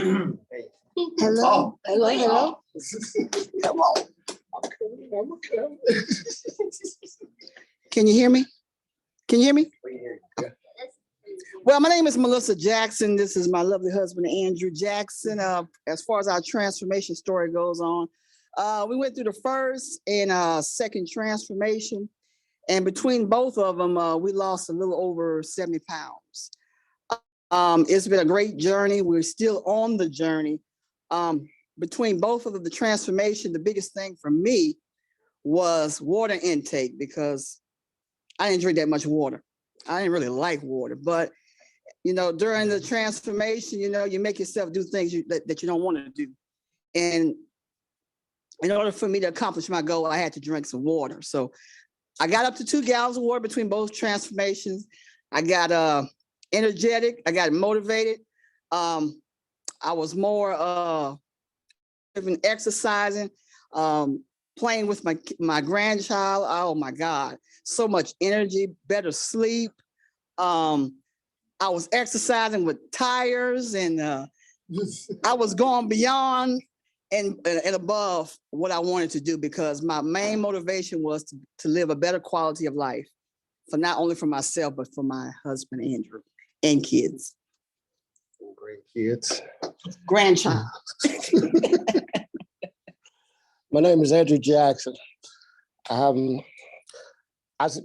Hello, Oh, hello, hello. Come on. Can you hear me? Can you hear me? Well, my name is Melissa Jackson. This is my lovely husband, Andrew Jackson. As far as our transformation story goes on, we went through the first and second transformation. And between both of them, we lost a little over 70 pounds. It's been a great journey. We're still on the journey. Between both of the transformation, the biggest thing for me was water intake, because I didn't drink that much water. I didn't really like water, but during the transformation, you make yourself do things that you don't want to do. And in order for me to accomplish my goal, I had to drink some water. So I got up to 2 gallons of water between both transformations. I got energetic. I got motivated. I was more even exercising, playing with my grandchild. Oh my God, so much energy, better sleep. I was exercising with tires, and I was going beyond and above what I wanted to do, because my main motivation was to live a better quality of life, for not only for myself, but for my husband, Andrew, and kids. Great kids. Grandchild. My name is Andrew Jackson.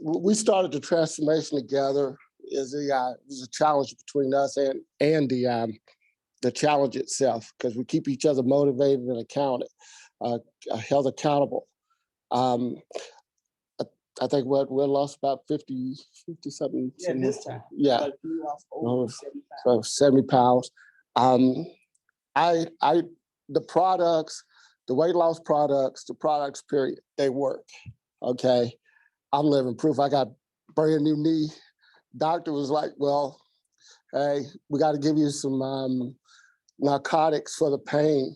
We started the transformation together. It was a challenge between us and the challenge itself, because we keep each other motivated and held accountable. I think we lost about 50 something. Yeah, this time. Yeah. But you lost over 70 pounds. So 70 pounds. The products, the weight loss products, the products, period, they work. Okay. I'm living proof. I got brand new knee. Doctor was like, well, hey, we got to give you some narcotics for the pain.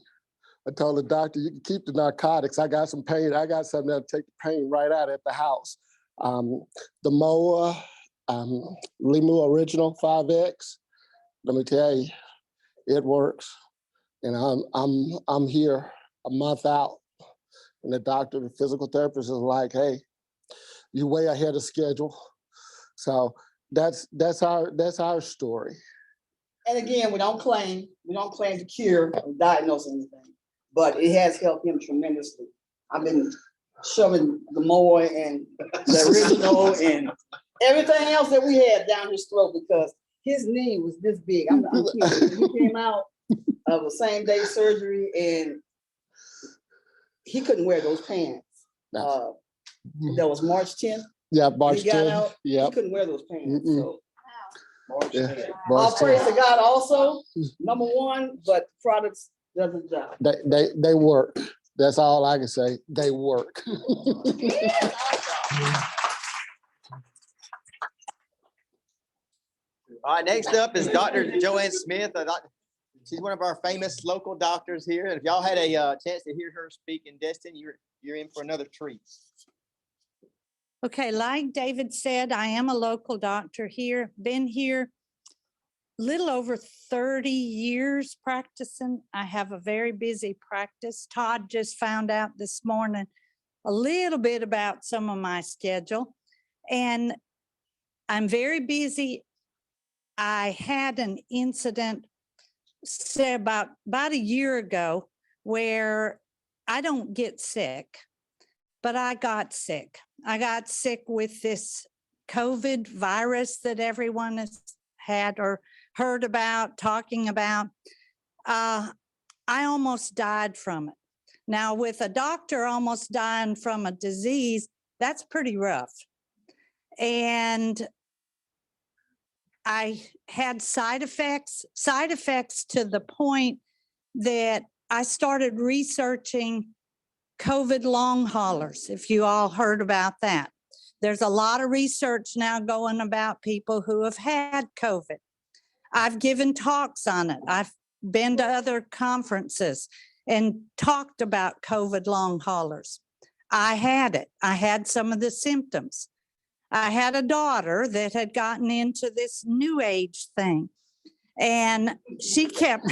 I told the doctor, you can keep the narcotics. I got some pain. I got something that'll take the pain right out at the house. The Moa, Limu Original 5X. Let me tell you, it works. And I'm here a month out, and the doctor, the physical therapist, is like, hey, you way ahead of schedule. So that's our story. And again, we don't claim to cure or diagnose anything, but it has helped him tremendously. I've been shoving the Moa and the Original and everything else that we had down his throat, because his knee was this big. I'm kidding. He came out of the same day surgery, and he couldn't wear those pants. That was March 10th. Yeah, March 10th. He got out. Yep. He couldn't wear those pants. So March 10th. March All praise 10th. to God also, number one, but products does the job. They work. That's all I can say. They work. All right, next up is Dr. Joanne Smith. She's one of our famous local doctors here. And if y'all had a chance to hear her speak in Destin, you're in for another treat. Okay, like David said, I am a local doctor here. Been here a little over 30 years practicing. I have a very busy practice. Todd just found out this morning a little bit about some of my schedule, and I'm very busy. I had an incident, say about a year ago, where I don't get sick, but I got sick. I got sick with this COVID virus that everyone has had or heard about, talking about. I almost died from it. Now, with a doctor almost dying from a disease, that's pretty rough. And I had side effects to the point that I started researching COVID long haulers, if you all heard about that. There's a lot of research now going about people who have had COVID. I've given talks on it. I've been to other conferences and talked about COVID long haulers. I had it. I had some of the symptoms. I had a daughter that had gotten into this new age thing, and she kept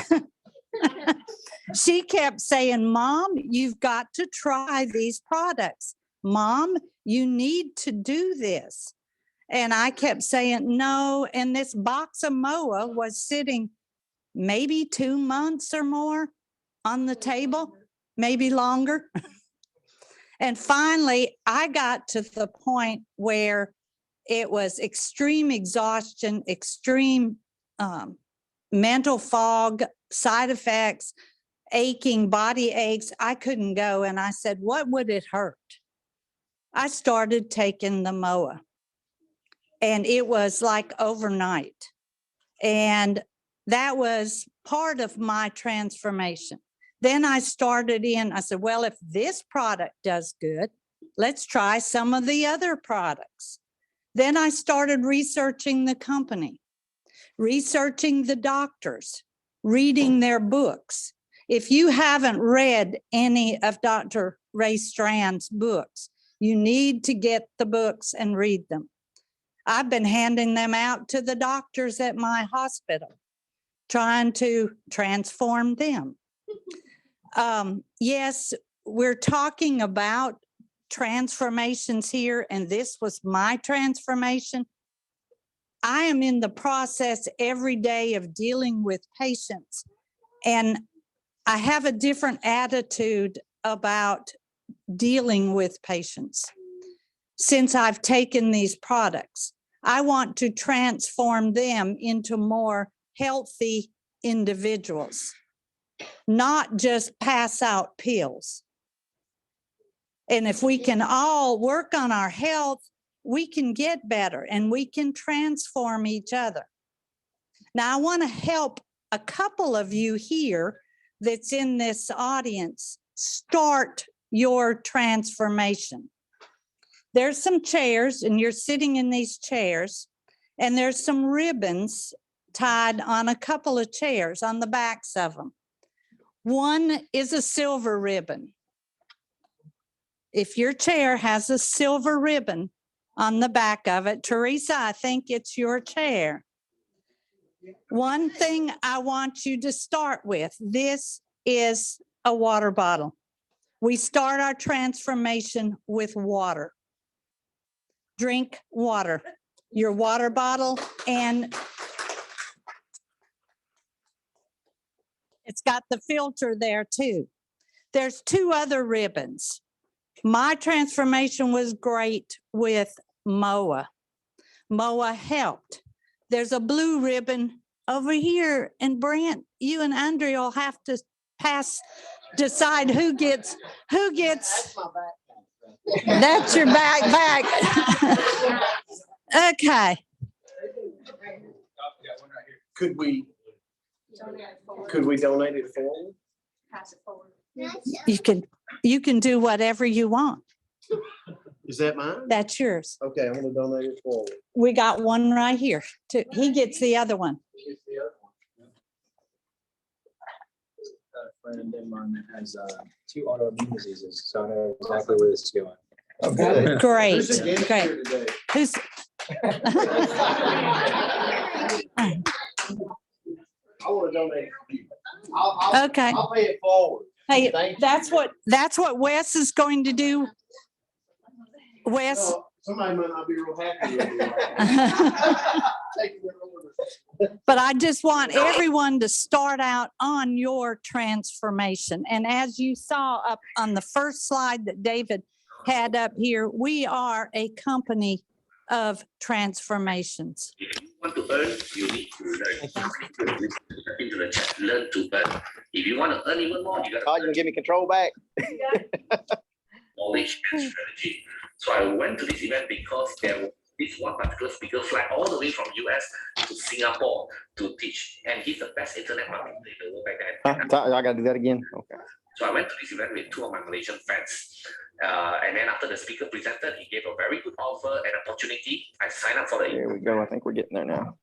She kept saying, Mom, you've got to try these products. Mom, you need to do this. And I kept saying, no. And this box of MOA was sitting maybe 2 months or more on the table, maybe longer. And finally, I got to the point where it was extreme exhaustion, extreme mental fog, side effects, aching, body aches. I couldn't go. And I said, what would it hurt? I started taking the MOA. And it was like overnight. And that was part of my transformation. Then I I said, well, if this product does good, let's try some of the other products. Then I started researching the company, researching the doctors, reading their books. If you haven't read any of Dr. Ray Strand's books, you need to get the books and read them. I've been handing them out to the doctors at my hospital, trying to transform them. Yes, we're talking about transformations here, and this was my transformation. I am in the process every day of dealing with patients, and I have a different attitude about dealing with patients. Since I've taken these products, I want to transform them into more healthy individuals, not just pass out pills. And if we can all work on our health, we can get better and we can transform each other. Now, I want to help a couple of you here that's in this audience start your transformation. There's some chairs, and you're sitting in these chairs, and there's some ribbons tied on a couple of chairs on the backs of them. One is a silver ribbon. If your chair has a silver ribbon on the back of it, Teresa, I think it's your chair. One thing I want you to start with, this is a water bottle. We start our transformation with water. Drink water, your water bottle, and it's got the filter there too. There's 2 other ribbons. My transformation was great with MOA. MOA helped. There's a blue ribbon over here, and Brent, you and Andrea will have to decide who gets. That's your backpack. Okay. Could we donate it forward? Pass it forward. You can do whatever you want. Is that mine? That's yours. Okay, I'm gonna donate it forward. We got one right here too. He gets the other one. A friend of mine that has 2 autoimmune diseases, so I know exactly where this is going. Okay. Great, Who's against great. here today? Who's? I want to donate. I'll Okay. I'll pay it forward. Hey, Thank you. that's what Wes is going to do. Wes. No, somebody might not be real happy with me. Take their order. But I just want everyone to start out on your transformation. And as you saw up on the first slide that David had up here, we are a company of transformations. If you want to earn, you need to learn. Into the chat, learn to earn. If you want to earn even more, you got Todd, you gonna give me control back? knowledge and strategy. So I went to this event because there was this one particular speaker fly all the way from US to Singapore to teach, and he's the best internet marketer in the world back then. Todd, I gotta do that again. Okay. So I went to this event with 2 of my Malaysian friends. And then after the speaker presented, he gave a very good offer and opportunity. I signed up for the There we go. I think we're getting there now.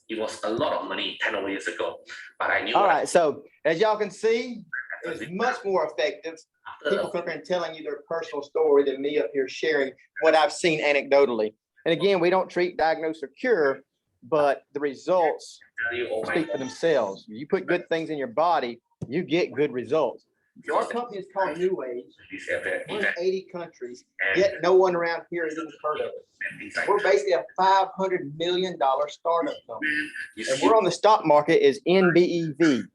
It was a lot of money 10 over years ago, but I knew. All right. So as y'all can see, it's much more effective. After People coming and telling you their personal story than me up here sharing what I've seen anecdotally. And again, we don't treat, diagnose, or cure, but the results tell you, oh my speak for themselves. You put good things in your body, you get good results. So our company is called New Age. This event, We're in 80 countries, and yet no one around here has even heard of us. design. We're basically a $500 million startup company. You And see, we're on the stock market as NBEV.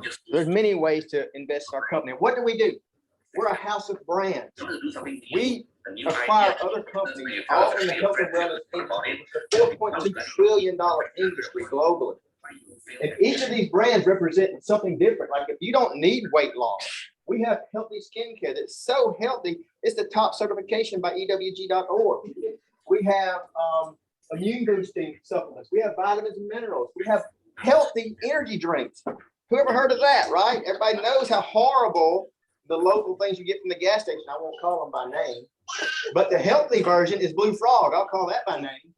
just There's many ways to invest in our company. What do? We're a house of brands. want to do something new, We a new acquire idea. other companies You're all proud in the of health and your wellness friends about it. industry. It's a $4.2 trillion industry globally. And each of these brands represent something different. Like if you don't need weight loss, we have healthy skincare that's so healthy, it's the top certification by EWG.org. We have immune boosting supplements. We have vitamins and minerals. We have healthy energy drinks. Who ever heard of that, right? Everybody knows how horrible the local things you get from the gas station. I won't call them by name, but the healthy version is Blue Frog. I'll call that by name.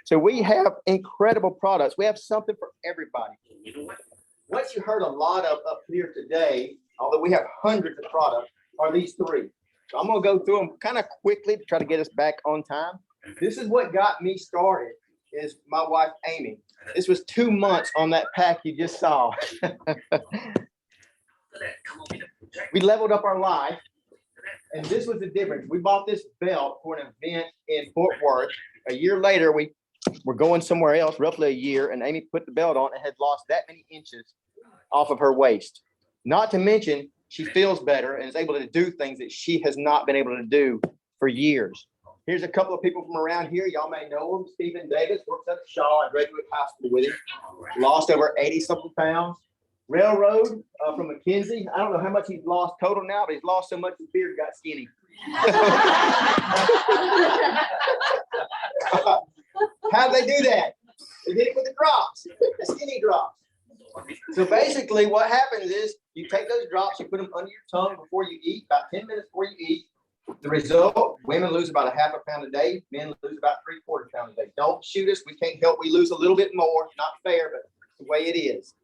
So we have incredible products. We have something for everybody. You know what? What you heard a lot of up here today, although we have hundreds of products, are these three. So I'm gonna go through them kind of quickly to try to get us back on time. This is what got me started, is my wife, Amy. This was 2 months on that pack you just saw. We leveled up our life, and this was the difference. We bought this belt for an event in Fort Worth. A year later, we were going somewhere else, roughly a year, and Amy put the belt on and had lost that many inches off of her waist. Not to mention, she feels better and is able to do things that she has not been able to do for years. Here's a couple of people from around here. Y'all may know him. Stephen Davis works at Shaw. I graduated high school with him. Lost over 80-something pounds. Railroad from McKinsey. I don't know how much he's lost total now, but he's lost so much his beard got skinny. How'd they do that? They did it with the drops, the skinny drops. So basically what happens is you take those drops, you put them under your tongue before you eat, about 10 minutes before you eat. The result, women lose about 1/2 pound a day, men lose about 3/4 pound a day. Don't shoot us. We can't help. We lose a little bit more. Not fair, but it's the way it is.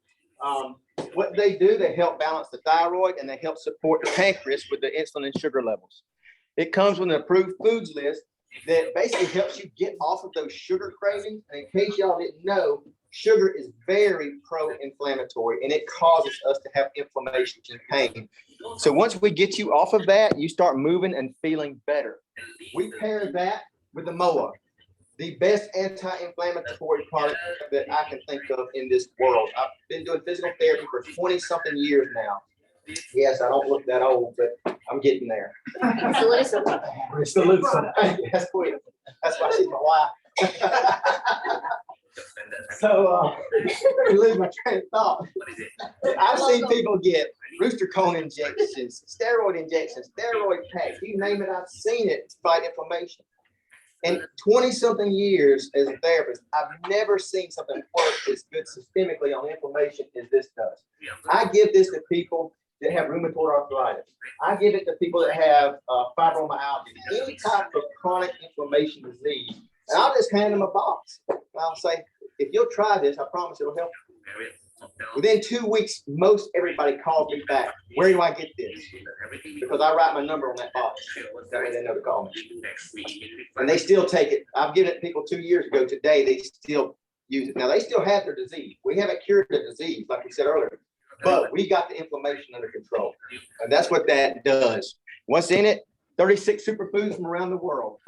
What they do, they help balance the thyroid and they help support the pancreas with the insulin and sugar levels. It comes with an approved foods list that basically helps you get off of those sugar cravings. And in case y'all didn't know, sugar is very pro-inflammatory and it causes us to have inflammation and pain. So once we get you off of that, you start moving and feeling better. We pair that with the MOA, the best anti-inflammatory product that I can think of in this world. I've been doing physical therapy for 20-something years now. Yes, I don't look that old, but I'm getting there. It's the loosen. That's why she's my wife. So, you lose my train of thought. I've seen people get rooster cone injections, steroid packs, you name it, I've seen it to fight inflammation. And 20-something years as a therapist, I've never seen something work as good systemically on inflammation as this does. I give this to people that have rheumatoid arthritis. I give it to people that have fibromyalgia, any type of chronic inflammation disease. And I'll just hand them a box. And I'll say, if you'll try this, I promise it'll help you. Within 2 weeks, most everybody calls me back. Where do I get this? Because I write my number on that box. That way they know to call me. And they still take it. I've given it to people 2 years ago. Today, they still use it. Now, they still have their disease. We haven't cured the disease, like we said earlier. But we got the inflammation under control. And that's what that does. What's in it? 36 superfoods from around the world.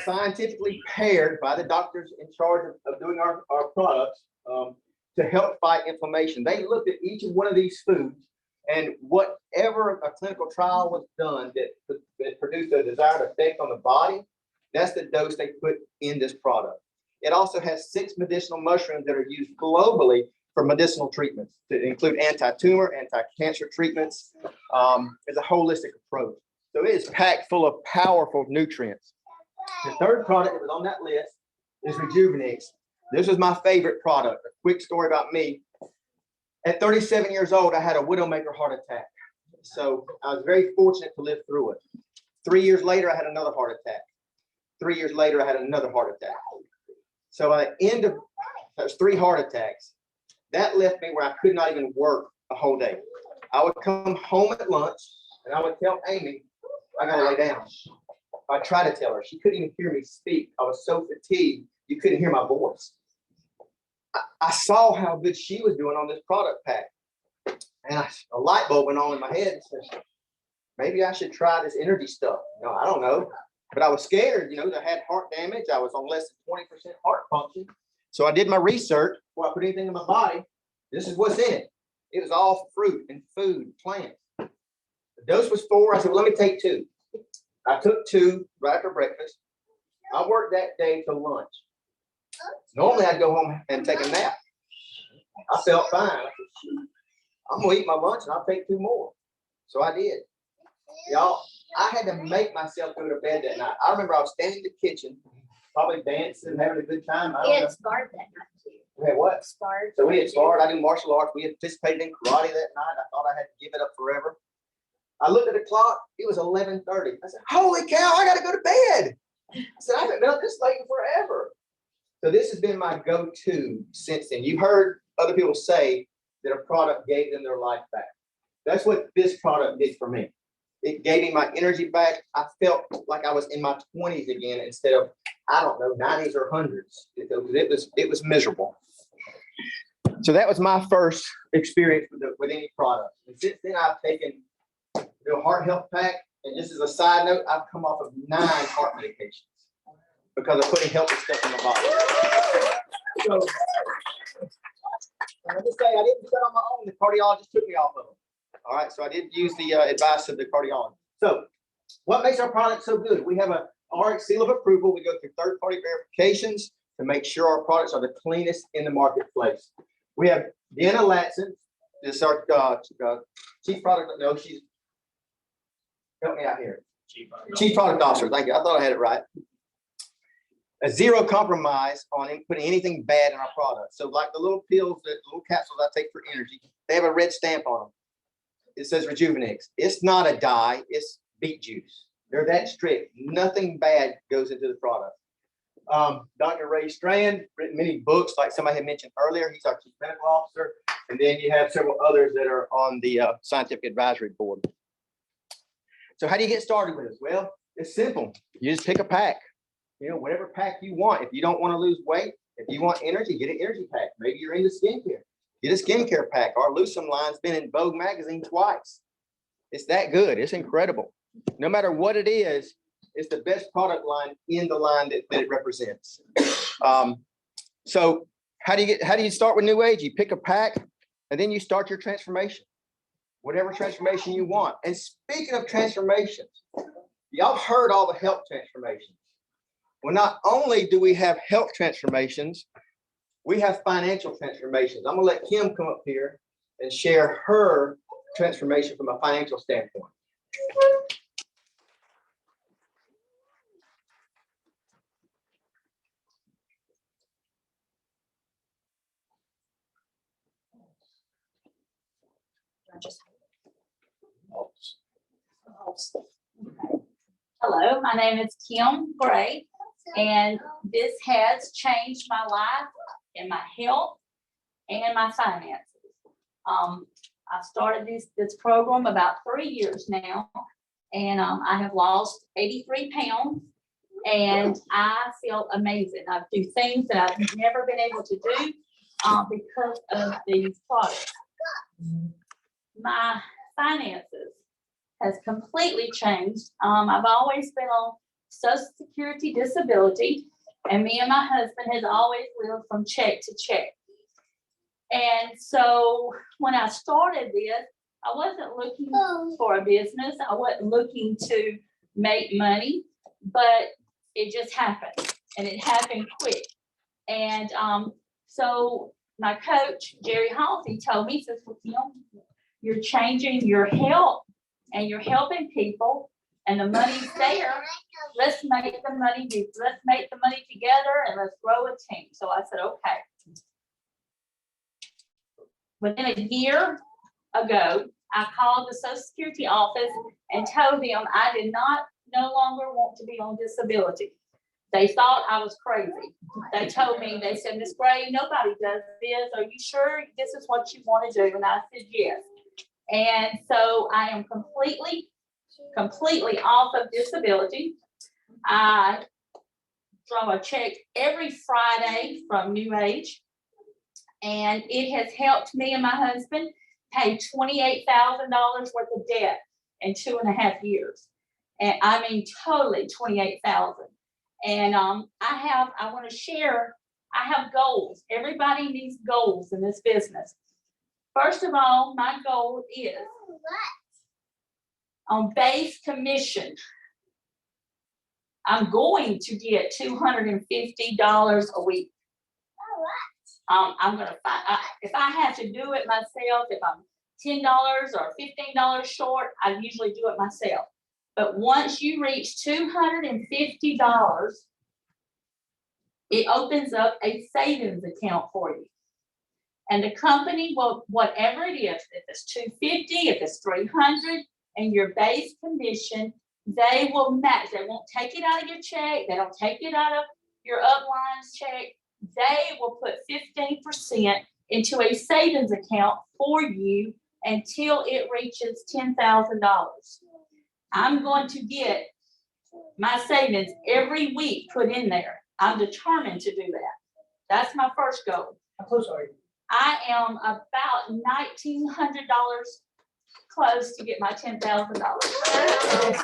Scientifically paired by the doctors in charge of doing our products to help fight inflammation. They looked at each one of these foods, and whatever a clinical trial was done that produced a desired effect on the body, that's the dose they put in this product. It also has 6 medicinal mushrooms that are used globally for medicinal treatments, to include anti-tumor, anti-cancer treatments. It's a holistic approach. So it is packed full of powerful nutrients. The third product that was on that list is Rejuvenix. This was my favorite product. A quick story about me. At 37 years old, I had a widowmaker heart attack. So I was very fortunate to live through it. 3 years later, I had another heart attack. 3 years later, I had another heart attack. So at the end of, that was 3 heart attacks. That left me where I could not even work a whole day. I would come home at lunch and I would tell Amy, I gotta lay down. I tried to tell her, she couldn't even hear me speak. I was so fatigued, you couldn't hear my voice. I saw how good she was doing on this product pack. And a light bulb went on in my head and says, maybe I should try this energy stuff. I don't know. But I was scared, I had heart damage. I was on less than 20% heart function. So I did my research before I put anything in my body. This is what's in it. It was all fruit and food, plants. The dose was 4. I said, well, let me take 2. I took 2 right after breakfast. I worked that day till lunch. Normally I'd go home and take a nap. I felt fine. I said, shoot, I'm gonna eat my lunch and I'll take 2 more. So I did. Y'all, I had to make myself go to bed that night. I remember I was standing in the kitchen, probably dancing, having a good time. I don't know. Sparred that night too. We had what? Sparred. So we had sparred. I do martial arts. We had participated in karate that night. I thought I had to give it up forever. I looked at the clock. It was 11:30. I said, holy cow, I got to go to bed. I said, I haven't been up this late in forever. So this has been my go-to since then. You've heard other people say that a product gave them their life back. That's what this product did for me. It gave me my energy back. I felt like I was in my 20s again instead of, I don't know, 90s or 100s. It was miserable. So that was my first experience with any product. And since then, I've taken the heart health pack. And just as a side note, I've come off of 9 heart medications because of putting healthy stuff in my body. So let me say, I didn't do that on my own. The cardiologist took me off of them. All right, so I did use the advice of the cardiologist. So what makes our product so good? We have a RX seal of approval. We go through third-party verifications to make sure our products are the cleanest in the marketplace. We have Deanna Latson. This is our chief product. No, she's, help me out here. Chief product officer. Thank you. I thought I had it right. A zero compromise on putting anything bad in our product. So like the little pills, the little capsules I take for energy, they have a red stamp on them. It says Rejuvenix. It's not a dye, it's beet juice. They're that strict. Nothing bad goes into the product. Dr. Ray Strand, written many books, like somebody had mentioned earlier. He's our chief medical officer. And then you have several others that are on the scientific advisory board. So how do you get started with us? Well, it's simple. You just pick a pack. Whatever pack you want. If you don't want to lose weight, if you want energy, get an energy pack. Maybe you're into skincare. Get a skincare pack. Our Lucem line's been in Vogue magazine twice. It's that good. It's incredible. No matter what it is, it's the best product line in the line that it represents. So how do you start with New Age? You pick a pack and then you start your transformation. Whatever transformation you want. And speaking of transformations, y'all heard all the health transformations. Well, not only do we have health transformations, we have financial transformations. I'm going to let Kim come up here and share her transformation from a financial standpoint. Hello, my name is Kim Gray, and this has changed my life and my health and my finances. I've started this program about 3 years now, and I have lost 83 pounds, and I feel amazing. I do things that I've never been able to do because of these products. My finances has completely changed. I've always been on Social Security disability, and me and my husband has always lived from check to check. And so when I started this, I wasn't looking for a business. I wasn't looking to make money, but it just happened, and it happened quick. And so my coach, Jerry Halsey, told me, he says, well, you're changing your health and you're helping people, and the money's there. Let's make the money together, and let's grow a team. So I said, okay. Within a year ago, I called the Social Security office and told them I did no longer want to be on disability. They thought I was crazy. They told me, they said, Ms. Gray, nobody does this. Are you sure this is what you want to do? And I said, yes. And so I am completely off of disability. I draw a check every Friday from New Age, and it has helped me and my husband paid $28,000 worth of debt in 2.5 years. And I mean, totally 28,000. And I want to share, I have goals. Everybody needs goals in this business. First of all, my goal is on base commission. I'm going to get $250 a week. I'm gonna find, if I have to do it myself, if I'm $10 or $15 short, I usually do it myself. But once you reach $250, it opens up a savings account for you. And the company will, whatever it is, if it's $250, if it's $300, and your base commission, they will match. They won't take it out of your check. They don't take it out of your uplines check. They will put 15% into a savings account for you until it reaches $10,000. I'm going to get my savings every week put in there. I'm determined to do that. That's my first goal. How close are you? I am about $1,900 close to get my $10,000.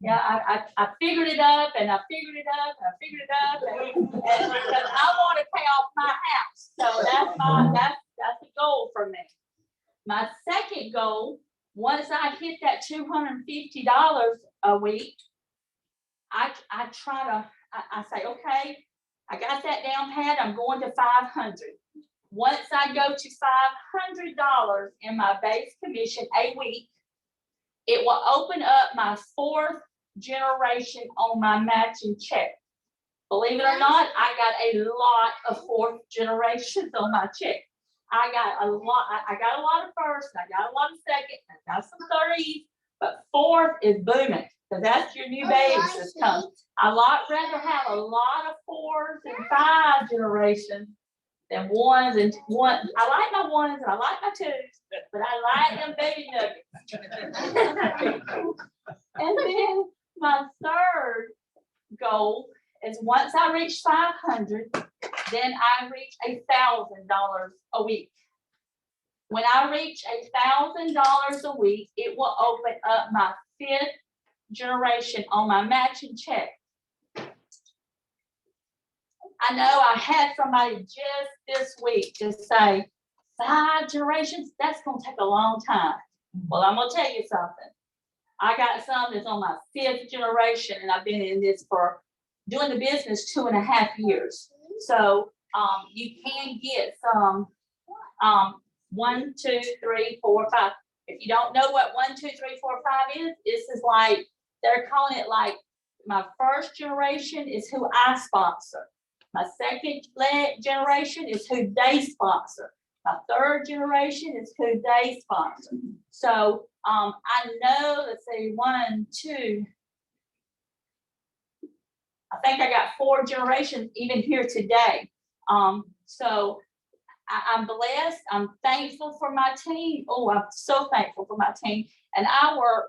Yeah, I figured it up and I figured it up and I figured it up and because I want to pay off my house. So that's a goal for me. My second goal, once I hit that $250 a week, I say, okay, I got that down pat, I'm going to 500. Once I go to $500 in my base commission a week, it will open up my 4th generation on my matching check. Believe it or not, I got a lot of 4th generations on my check. I got a lot of first, I got a lot of second, I got some 30s, but 4th is booming because that's your new babies that's come. I rather have a lot of 4s and 5 generations than 1s and 1. I like my 1s and I like my 2s, but I like them baby nuggets. And then my third goal is once I reach 500, then I reach $1,000 a week. When I reach $1,000 a week, it will open up my 5th generation on my matching check. I know I had somebody just this week just say, 5 generations, that's going to take a long time. Well, I'm going to tell you something. I got some that's on my 5th generation, and I've been in this for doing the business 2.5 years. So you can get some 1, 2, 3, 4, 5. If you don't know what 1, 2, 3, 4, 5 is, this is like, they're calling it like my first generation is who I sponsor. My second generation is who they sponsor. My third generation is who they sponsor. So I know, let's say 1, 2, I think I got 4 generations even here today. So I'm blessed. I'm thankful for my team. Oh, I'm so thankful for my team. And I work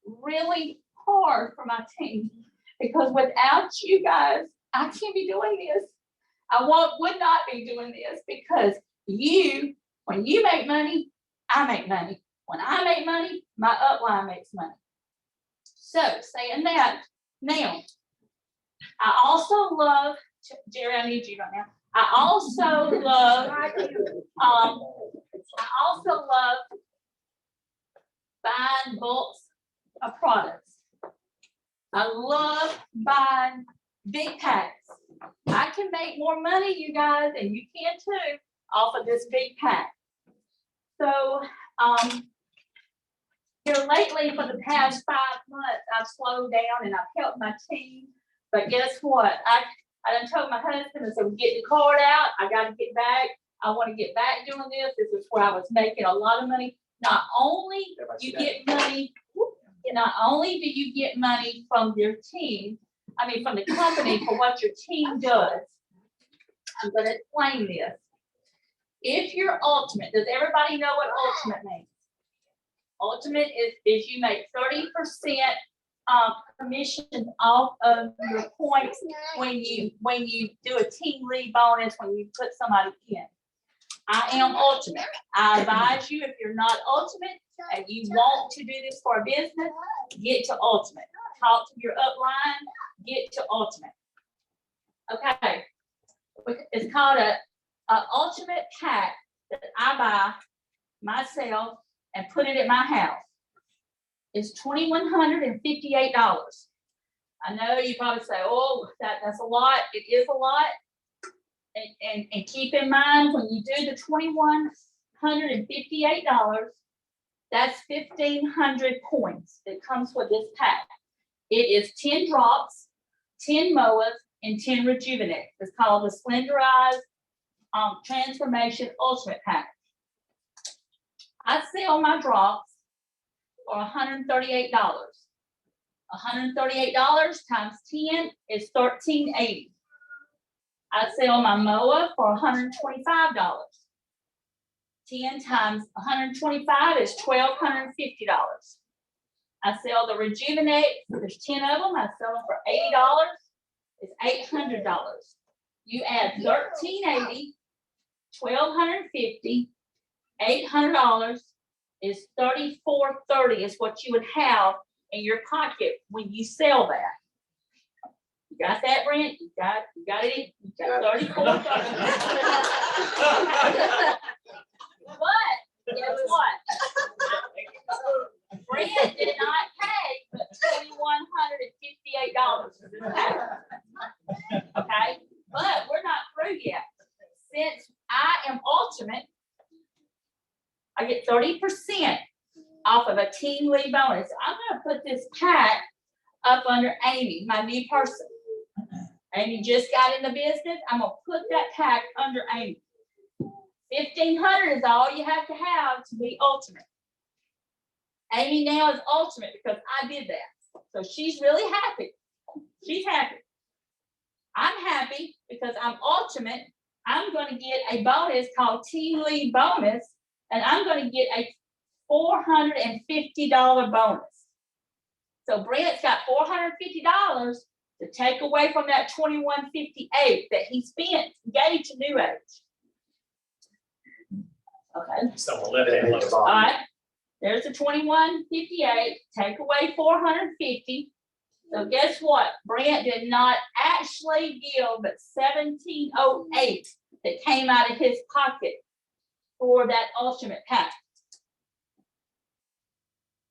really hard for my team because without you guys, I can't be doing this. I would not be doing this because when you make money, I make money. When I make money, my upline makes money. So saying that, now, I also love, Jerry, I need you right now. I also love buying bulks of products. I love buying big packs. I can make more money, you guys, and you can too, off of this big pack. So here lately for the past 5 months, I've slowed down and I've helped my team. But guess what? I done told my husband, I said, get the card out. I got to get back. I want to get back doing this. This is where I was making a lot of money. Not only do you get money from your team, from the company for what your team does. I'm going to explain this. If you're ultimate, does everybody know what ultimate means? Ultimate is you make 30% commission off of your points when you do a team lead bonus when you put somebody in. I am ultimate. I advise you, if you're not ultimate and you want to do this for a business, get to ultimate. Talk to your upline, get to ultimate. Okay. It's called a ultimate pack that I buy myself and put it at my house. It's $2,158. I know you probably say, oh, that's a lot. It is a lot. And keep in mind, when you do the $2,158, that's 1,500 points that comes with this pack. It is 10 drops, 10 MOAs, and 10 Rejuvenate. It's called the Slenderized Transformation Ultimate Pack. I sell my drops for $138. $138 times 10 is $1,380. I sell my MOA for $125. 10 times 125 is $1,250. I sell the Rejuvenate, there's 10 of them, I sell them for $80. It's $800. You add $1,380, $1,250, $800 is $3,430 is what you would have in your pocket when you sell that. You got that, Brent? You got it? You got $3,430. But guess what? Brent did not pay but $2,158 for this pack. Okay, but we're not through yet. Since I am ultimate, I get 30% off of a team lead bonus. I'm going to put this pack up under Amy, my new person. Amy just got in the business. I'm going to put that pack under Amy. 1,500 is all you have to be ultimate. Amy now is ultimate because I did that. So she's really happy. She's happy. I'm happy because I'm ultimate. I'm going to get a bonus called Team Lead Bonus, and I'm going to get a $450 bonus. So Brent's got $450 to take away from that $2,158 that he spent, gave to New Age. Okay. All right. There's the $2,158. Take away $450. So guess what? Brent did not actually give but $1,708 that came out of his pocket for that ultimate pack.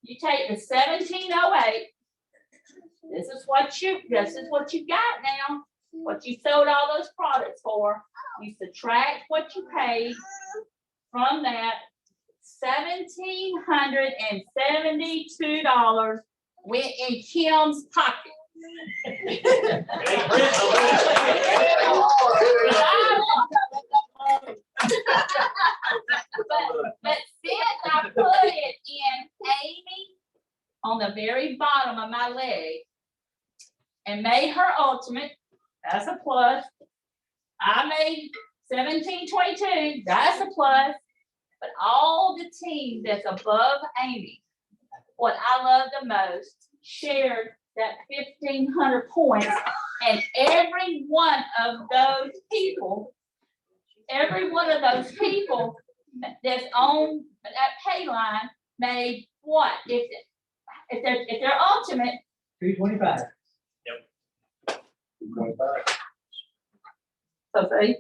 You take the $1,708. This is what you got now. What you sold all those products for. You subtract what you paid from that. $1,772 went in Kim's pocket. But since I put it in Amy on the very bottom of my leg and made her ultimate, that's a plus. I made 1722, that's a plus. But all the teams that's above Amy, what I love the most, shared that 1,500 points, and every one of those people that's on that pay line made what? If they're ultimate, 325. Yep. so see,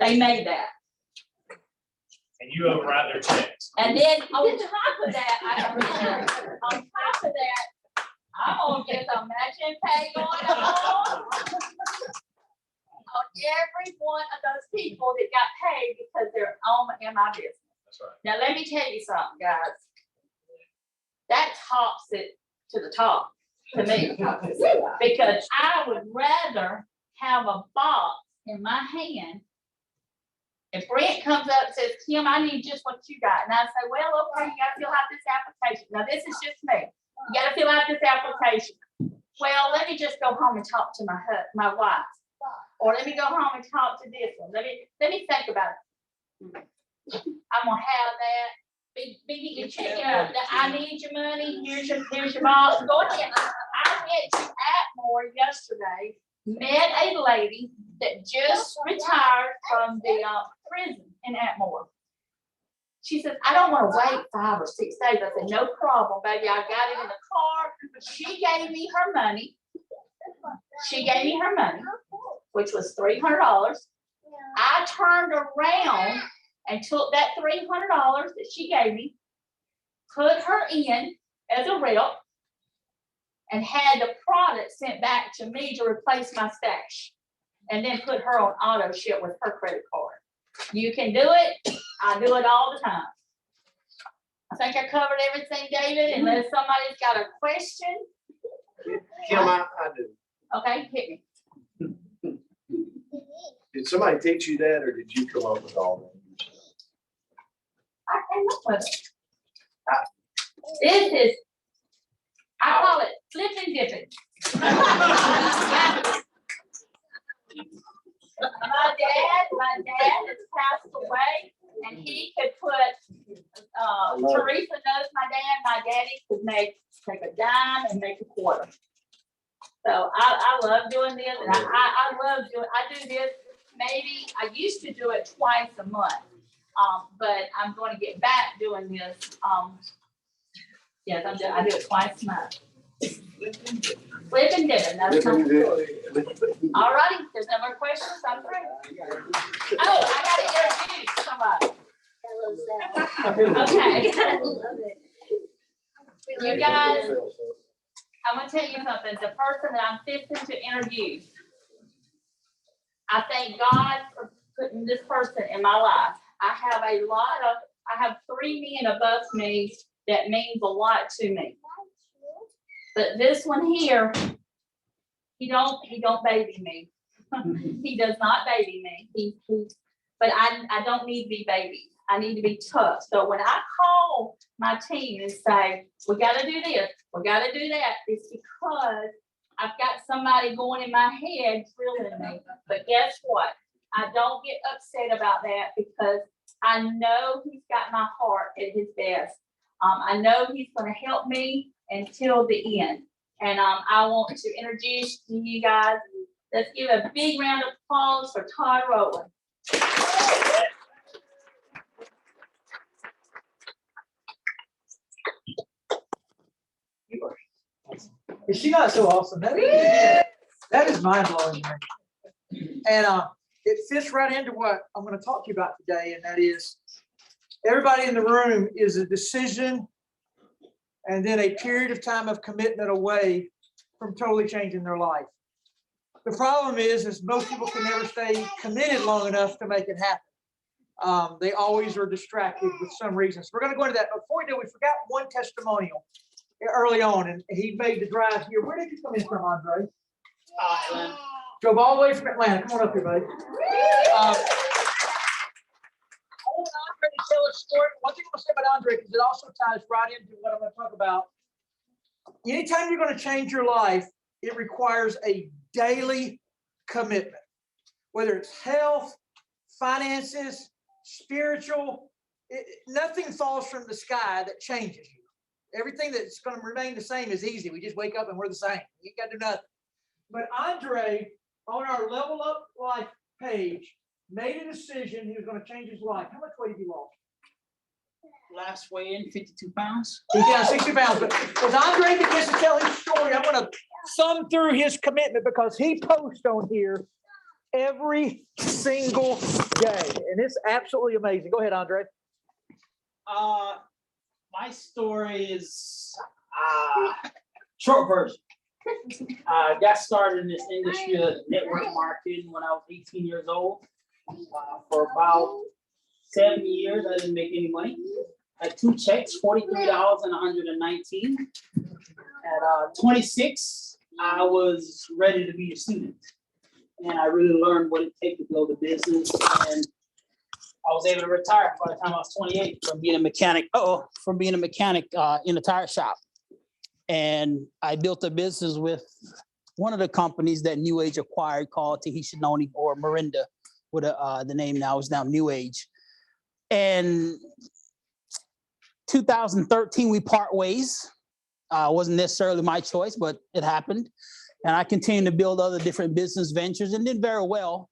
they made that. And you override their checks. And then on top of that, I'm gonna get some matching pay going on every one of those people that got paid because they're in my business. That's right. Now, let me tell you something, guys. That tops it to the top to me. Because I would rather have a box in my hand. If Brent comes up and says, Kim, I need just what you got. And I say, well, okay, you got to fill out this application. Now, this is just me. You got to fill out this application. Well, let me just go home and talk to my wife. Or let me go home and talk to this one. Let me think about it. I'm going to have that. You check out that I need your money. Here's your box. Go ahead. I went to Atmore yesterday, met a lady that just retired from the prison in Atmore. She says, I don't want to wait 5 or 6 days. I said, no problem, baby. I got it in the car. She gave me her money. She gave me her money, which was $300. I turned around and took that $300 that she gave me, put her in as a rep, and had the product sent back to me to replace my stash, and then put her on auto ship with her credit card. You can do it. I do it all the time. I think I covered everything, David, unless somebody's got a question. Kim, I do. Okay, hit me. Did somebody teach you that, or did you come up with all that? I came up with it. This is, I call it flipping dipping. My dad has passed away, and he could put, Teresa knows my daddy could take a dime and make a quarter. So I love doing this, and I do this, maybe, I used to do it twice a month. But I'm going to get back doing this. Yes, I do it twice a month. Flip and dipping, that's my story. All righty, there's no more questions, I'm through. Oh, I gotta introduce somebody. Okay. You guys, I'm gonna tell you something. The person that I'm fixing to interview, I thank God for putting this person in my life. I have 3 men above me that means a lot to me. But this one here, he don't baby me. He does not baby me. But I don't need to be babied. I need to be tough. So when I call my team and say, we got to do this, we got to do that, it's because I've got somebody going in my head drilling me. But guess what? I don't get upset about that because I know he's got my heart at his best. I know he's going to help me until the end. And I want to introduce to you guys, let's give a big round of applause for Todd Roland. Is she not so awesome? That is mind blowing. And it fits right into what I'm going to talk to you about today, and that is everybody in the room is a decision and then a period of time of commitment away from totally changing their life. The problem is most people can never stay committed long enough to make it happen. They always are distracted with some reason. So we're going to go into that. Before we do, we forgot one testimonial early on, and he made the drive here. Where did you come in from, Andre? Atlanta. Drove all the way from Atlanta. Come on up here, buddy. I want Andre to tell a story. One thing I'm going to say about Andre, because it also ties right into what I'm going to talk about. Anytime you're going to change your life, it requires a daily commitment, whether it's health, finances, spiritual. Nothing falls from the sky that changes you. Everything that's going to remain the same is easy. We just wake up and we're the same. You got to do nothing. But Andre, on our Level Up Life page, made a decision he was going to change his life. How much weight have you lost? Last weigh-in, 52 pounds. He's down 60 pounds. But as Andre begins to tell his story, I'm going to thumb through his commitment because he posts on here every single day. And it's absolutely amazing. Go ahead, Andre. My story is short version. I got started in this industry of network marketing when I was 18 years old. For about 7 years, I didn't make any money. I had 2 checks, $43 and $119. At 26, I was ready to be a student. And I really learned what it takes to build a business. And I was able to retire by the time I was 28 from being a mechanic. In a tire shop. And I built a business with one of the companies that New Age acquired called Tahitian Noni or Marinda, with the name now is now New Age. And 2013, we part ways. Wasn't necessarily my choice, but it happened. And I continued to build other different business ventures and did very well.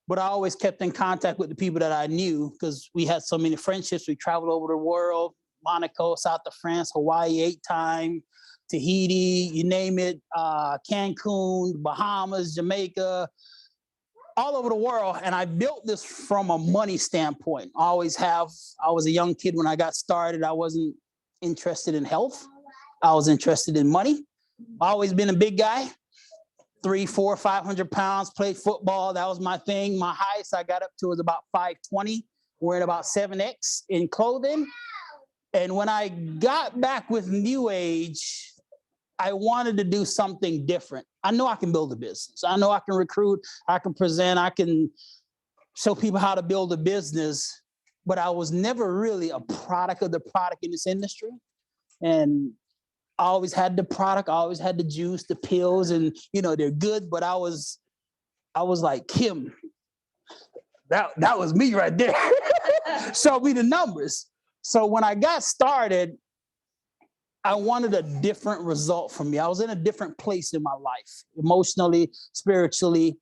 but I always kept in contact with the people that I knew because we had so many friendships. We traveled over the world, Monaco, south of France, Hawaii 8 times, Tahiti, you name it, Cancun, Bahamas, Jamaica, all over the world. And I built this from a money standpoint. I always have. I was a young kid when I got started. I wasn't interested in health. I was interested in money. Always been a big guy, 300, 400, 500 pounds, played football. That was my thing. My highest I got up to was about 520, wearing about 7X in clothing. And when I got back with New Age, I wanted to do something different. I know I can build a business. I know I can recruit, I can present, I can show people how to build a business, but I was never really a product of the product in this industry. And I always had the product, I always had the juice, the pills, and they're good, but I was like, Kim, that was me right there. Show me the numbers. So when I got started, I wanted a different result from me. I was in a different place in my life, emotionally, spiritually,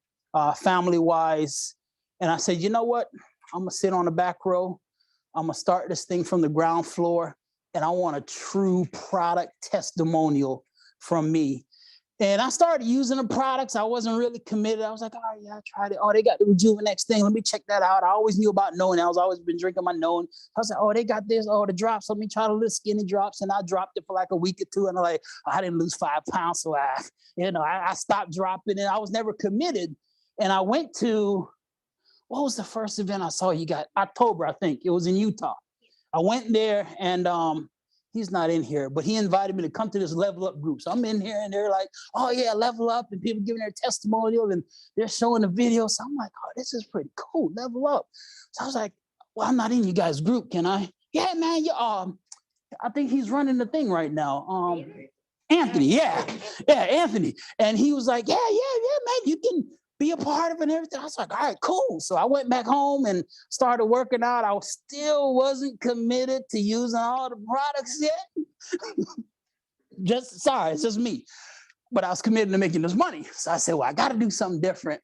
family-wise. And I said, you know what? I'm gonna sit on the back row. I'm gonna start this thing from the ground floor. And I want a true product testimonial from me. And I started using the products. I wasn't really committed. I was like, oh yeah, I tried it. Oh, they got the Rejuvenex thing. Let me check that out. I always knew about knowing. I was always been drinking my knowing. I was like, oh, they got this. Oh, the drops. Let me try the little skinny drops. And I dropped it for like a week or two. And I'm like, oh, I didn't lose 5 pounds. So I stopped dropping and I was never committed. And I went to, what was the first event I saw you got? October, I think. It was in Utah. I went there and he's not in here, but he invited me to come to this Level Up group. So I'm in here and they're like, oh yeah, Level Up, and people giving their testimonial and they're showing the video. So I'm like, oh, this is pretty cool, Level Up. So I was like, well, I'm not in you guys' group, can I? Yeah, man, I think he's running the thing right now. Anthony, yeah, Anthony. And he was like, yeah, man, you can be a part of it and everything. I was like, all right, cool. So I went back home and started working out. I still wasn't committed to using all the products yet. It's just me. But I was committed to making this money. So I said, well, I got to do something different.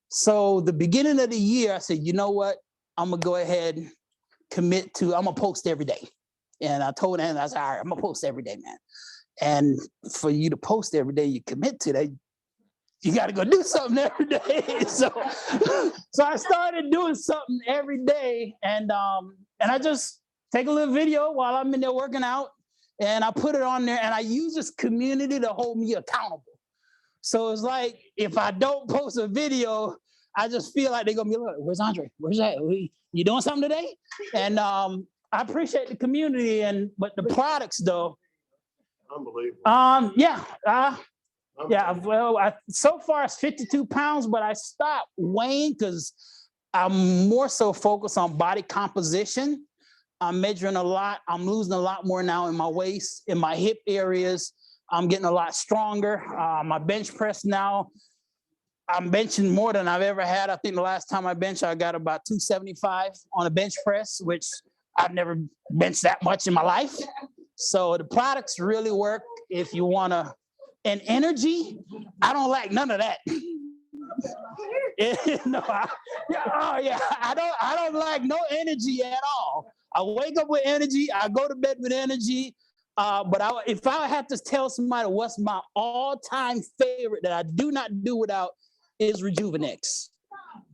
So the beginning of the year, I said, you know what? I'm going to go ahead and commit to, I'm going to post every day. And I told him, I said, all right, I'm going to post every day, man. And for you to post every day, you commit to that, you got to go do something every day. So I started doing something every day. And I just take a little video while I'm in there working out and I put it on there and I use this community to hold me accountable. So it's like, if I don't post a video, I just feel like they're going to be like, where's Andre? Where's that? You doing something today? And I appreciate the community but the products though. Unbelievable. Well, so far it's 52 pounds, but I stopped weighing because I'm more so focused on body composition. I'm measuring a lot. I'm losing a lot more now in my waist, in my hip areas. I'm getting a lot stronger. My bench press now, I'm benching more than I've ever had. I think the last time I benched, I got about 275 on a bench press, which I've never benched that much in my life. So the products really work if you want to. And energy, I don't like none of that. I don't like no energy at all. I wake up with energy. I go to bed with energy. But if I had to tell somebody what's my all-time favorite that I do not do without is Rejuvenex.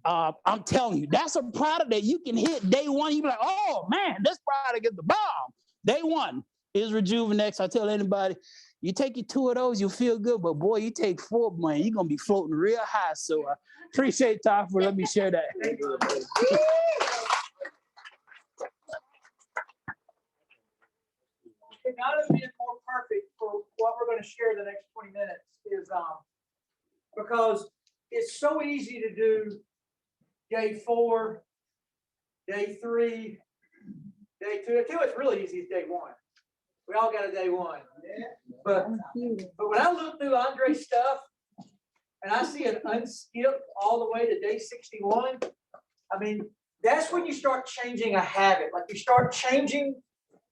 I'm telling you, that's a product that you can hit day one. You be like, oh man, this product is the bomb. Day one is Rejuvenex. I tell anybody, you take your 2 of those, you'll feel good. But boy, you take 4, man, you're going to be floating real high. So I appreciate Todd for letting me share that. And not as being more perfect for what we're going to share the next 20 minutes is because it's so easy to do day 4, day 3, day 2. It's really easy is day 1. We all got a day 1. But when I look through Andre's stuff and I see an unskipped all the way to day 61, I mean, that's when you start changing a habit. Like you start changing,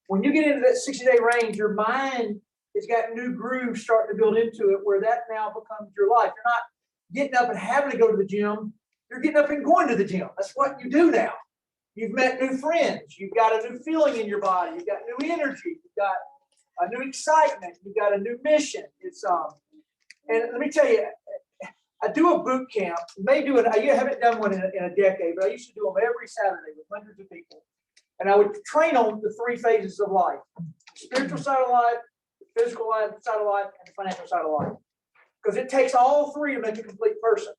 when you get into that 60-day range, your mind has got new grooves starting to build into it where that now becomes your life. You're not getting up and having to go to the gym. you're getting up and going to the gym. That's what you do now. You've met new friends. You've got a new feeling in your body. You've got new energy. You've got a new excitement. You've got a new mission. And let me tell you, I do a boot camp. I haven't done one in a decade, but I used to do them every Saturday with hundreds of people. And I would train on the 3 phases of life: the spiritual side of life, the physical side of life, and the financial side of life. Because it takes all 3 to make a complete person.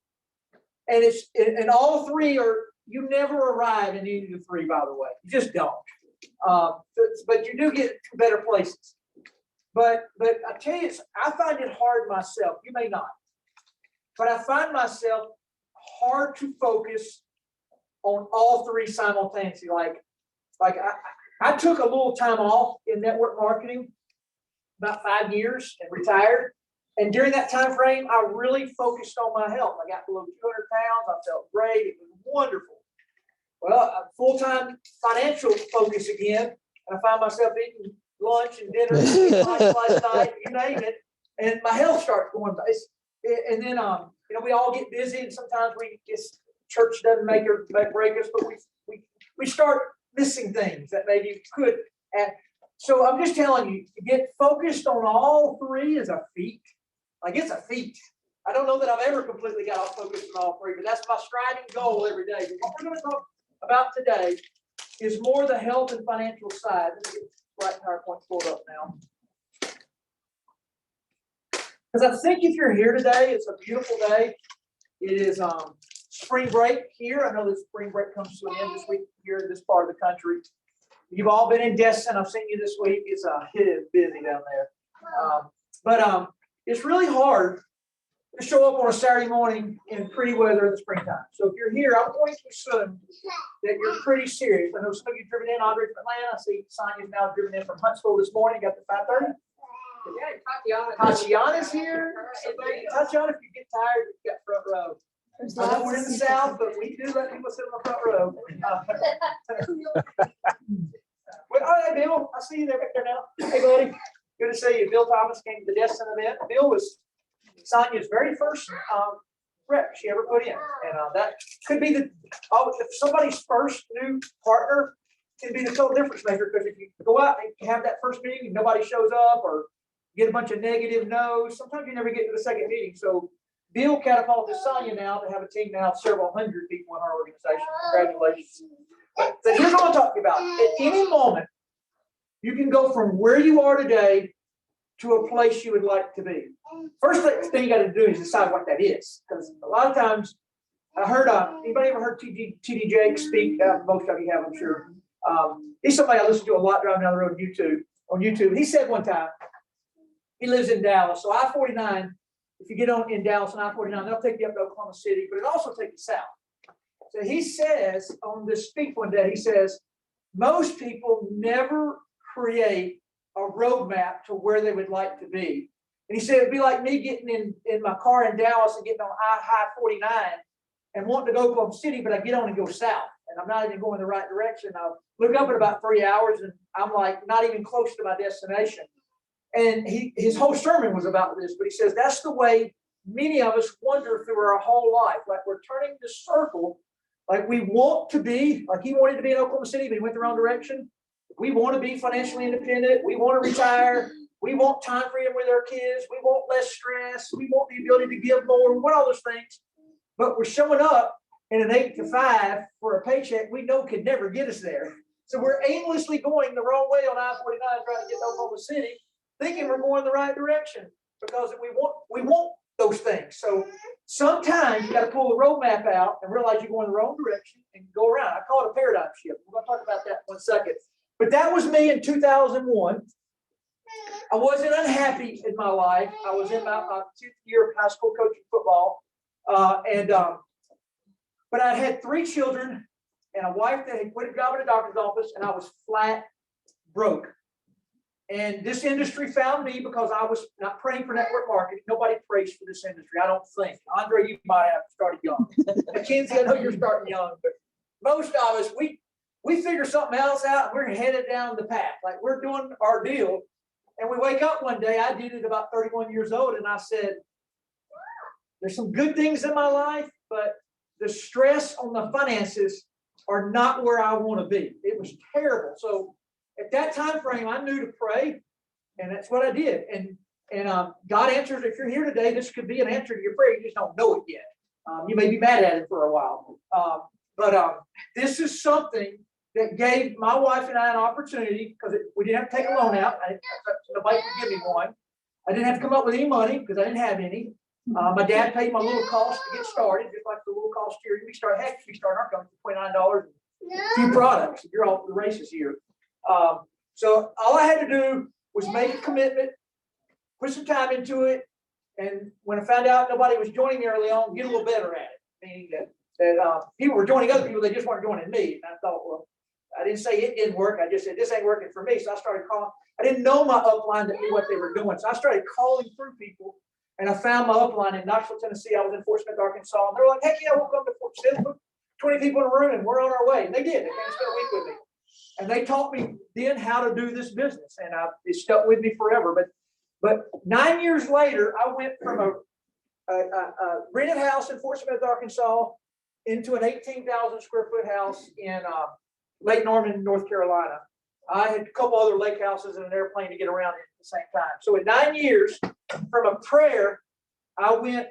And all 3 you never arrive in any of the 3, by the way. You just don't. But you do get to better places. But I tell you, I find it hard myself. You may not. But I find myself hard to focus on all 3 simultaneously. Like I took a little time off in network marketing, about 5 years, and retired. And during that time frame, I really focused on my health. I got below 200 pounds. I felt great. It was wonderful. Well, full-time financial focus again, and I find myself eating lunch and dinner last night, you name it, and my health starts going. And then, we all get busy, and sometimes church doesn't break us, but we start missing things that maybe could. So I'm just telling you, to get focused on all 3 is a feat. Like, it's a feat. I don't know that I've ever completely got off focused on all 3, but that's my striving goal every day. But what we're going to talk about today is more the health and financial side. Let me get the right PowerPoint pulled up now. Because I think if you're here today, it's a beautiful day. It is spring break here. I know that spring break comes to an end this week here in this part of the country. You've all been in Destin. I've seen you this week. It is busy down there. But it's really hard to show up on a Saturday morning in pretty weather in the springtime. So if you're here, I'm going to assume that you're pretty serious. I know some of you driven in, Andre from Atlanta. I see Sonja's now driven in from Huntsville this morning, got to 5:30. Tatiana's here. Tatiana, if you get tired, you've got front row. I know we're in the South, but we do let people sit on the front row. Well, all right, Bill, I see you there back there now. Hey, buddy. Good to see you. Bill Thomas came to the Destin event. Bill was Sonja's very first rep she ever put in. And that could be if somebody's first new partner can be the total difference maker, because if you go out and you have that first meeting and nobody shows up, or get a bunch of negative no's, sometimes you never get to the second meeting. So Bill catapulted Sonja now to have a team now of several hundred people in our organization. Congratulations. But here's what I'm talking about. At any moment, you can go from where you are today to a place you would like to be. First thing you got to do is decide what that is. Because a lot of times, I heard, anybody ever heard T.D. Jakes speak? Most of you have, I'm sure. He's somebody I listen to a lot driving down the road on YouTube. He said one time, he lives in Dallas. So I-49, if you get on in Dallas on I-49, they'll take you up to Oklahoma City, but it also takes you south. So he says on this speak one day, he says, most people never create a roadmap to where they would like to be. And he said, it'd be like me getting in my car in Dallas and getting on I-49 and wanting to go to Oklahoma City, but I get on and go south. And I'm not even going the right direction. I'll look up in about 3 hours and I'm like not even close to my destination. And his whole sermon was about this, but he says that's the way many of us wander through our whole life. Like we're turning the circle, like we want to be, like he wanted to be in Oklahoma City, but he went the wrong direction. We want to be financially independent. We want to retire. We want time freedom with our kids. We want less stress. We want the ability to give more. We want all those things. But we're showing up in an 8 to 5 for a paycheck we know could never get us there. So we're aimlessly going the wrong way on I-49 trying to get to Oklahoma City, thinking we're going the right direction because we want those things. So sometimes you got to pull the roadmap out and realize you're going the wrong direction and go around. I call it a paradigm shift. We're going to talk about that in 1 second. But that was me in 2001. I wasn't unhappy in my life. I was in my 10th year of high school coaching football. But I had 3 children and a wife that had quit a job in a doctor's office, and I was flat broke. And this industry found me because I was not praying for network marketing. Nobody prays for this industry, I don't think. Andre, you might have started young. Mackenzie, I know you're starting young, but most of us, we figure something else out and we're headed down the path. Like we're doing our deal. And we wake up one day, I did it about 31 years old, and I said, there's some good things in my life, but the stress on the finances are not where I want to be. It was terrible. So at that time frame, I knew to pray, and that's what I did. And God answers. If you're here today, this could be an answer to your prayer. You just don't know it yet. You may be mad at it for a while, but this is something that gave my wife and I an opportunity, because we didn't have to take a loan out. Nobody could give me one. I didn't have to come up with any money because I didn't have any. My dad paid my little cost to get started, just like the little cost here. We started our company for $29 and a few products. You're off the races here. So all I had to do was make a commitment, put some time into it, and when I found out nobody was joining me early on, get a little better at it. Meaning that people were joining other people, they just weren't joining me. And I thought, well, I didn't say it didn't work. I just said this ain't working for me. So I started calling. I didn't know my upline that knew what they were doing. So I started calling through people, and I found my upline in Knoxville, Tennessee. I was in Fort Smith, Arkansas, and they were like, heck yeah, we'll come to Fort Smith. 20 people in a room, and we're on our way. And they did. They came and spent a week with me. And they taught me then how to do this business, and it stuck with me forever. But 9 years later, I went from a rented house in Fort Smith, Arkansas, into an 18,000 square foot house in Lake Norman, North Carolina. I had a couple other lake houses and an airplane to get around at the same time. So in 9 years, from a prayer, I went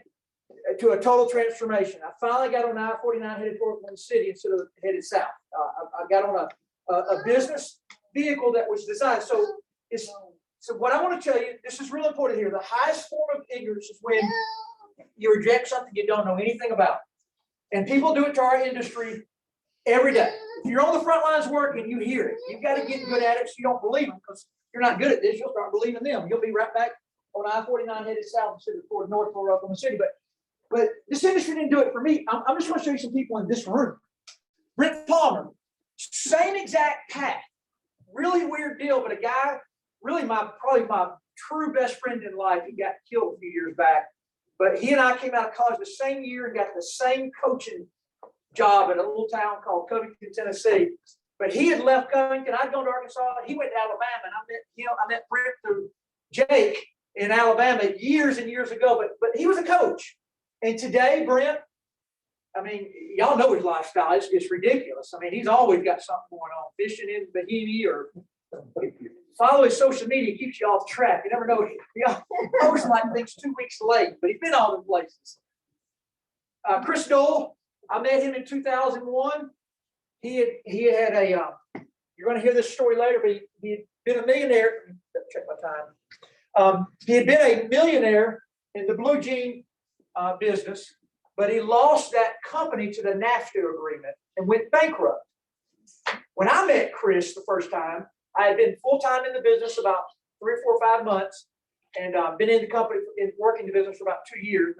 to a total transformation. I finally got on I-49 headed toward one city instead of headed south. I got on a business vehicle that was designed. So what I want to tell you, this is real important here. The highest form of ignorance is when you reject something you don't know anything about. And people do it to our industry every day. If you're on the front lines working, you hear it. You've got to get good at it so you don't believe them, because you're not good at this. You'll start believing them. You'll be right back on I-49 headed south instead of toward north toward Oklahoma City. But this industry didn't do it for me. I'm just going to show you some people in this room. Brent Palmer, same exact path. Really weird deal, but a guy, really probably my true best friend in life. He got killed a few years back. But he and I came out of college the same year and got the same coaching job in a little town called Covington, Tennessee. But he had left Covington. I'd gone to Arkansas. He went to Alabama, and I met Brent through Jake in Alabama years and years ago. But he was a coach. And today, Brent, I mean, y'all know his lifestyle. It's ridiculous. I mean, he's always got something going on, fishing in Bahini, or follow his social media, keeps you off track. You never know. He posts like things 2 weeks late, but he's been all the places. Chris Doyle, I met him in 2001. He had you're going to hear this story later, but he had been a millionaire. Check my time. He had been a millionaire in the blue jean business, but he lost that company to the NAFTA agreement and went bankrupt. When I met Chris the first time, I had been full-time in the business about 3 or 4 or 5 months, and been in the company, working the business for about 2 years.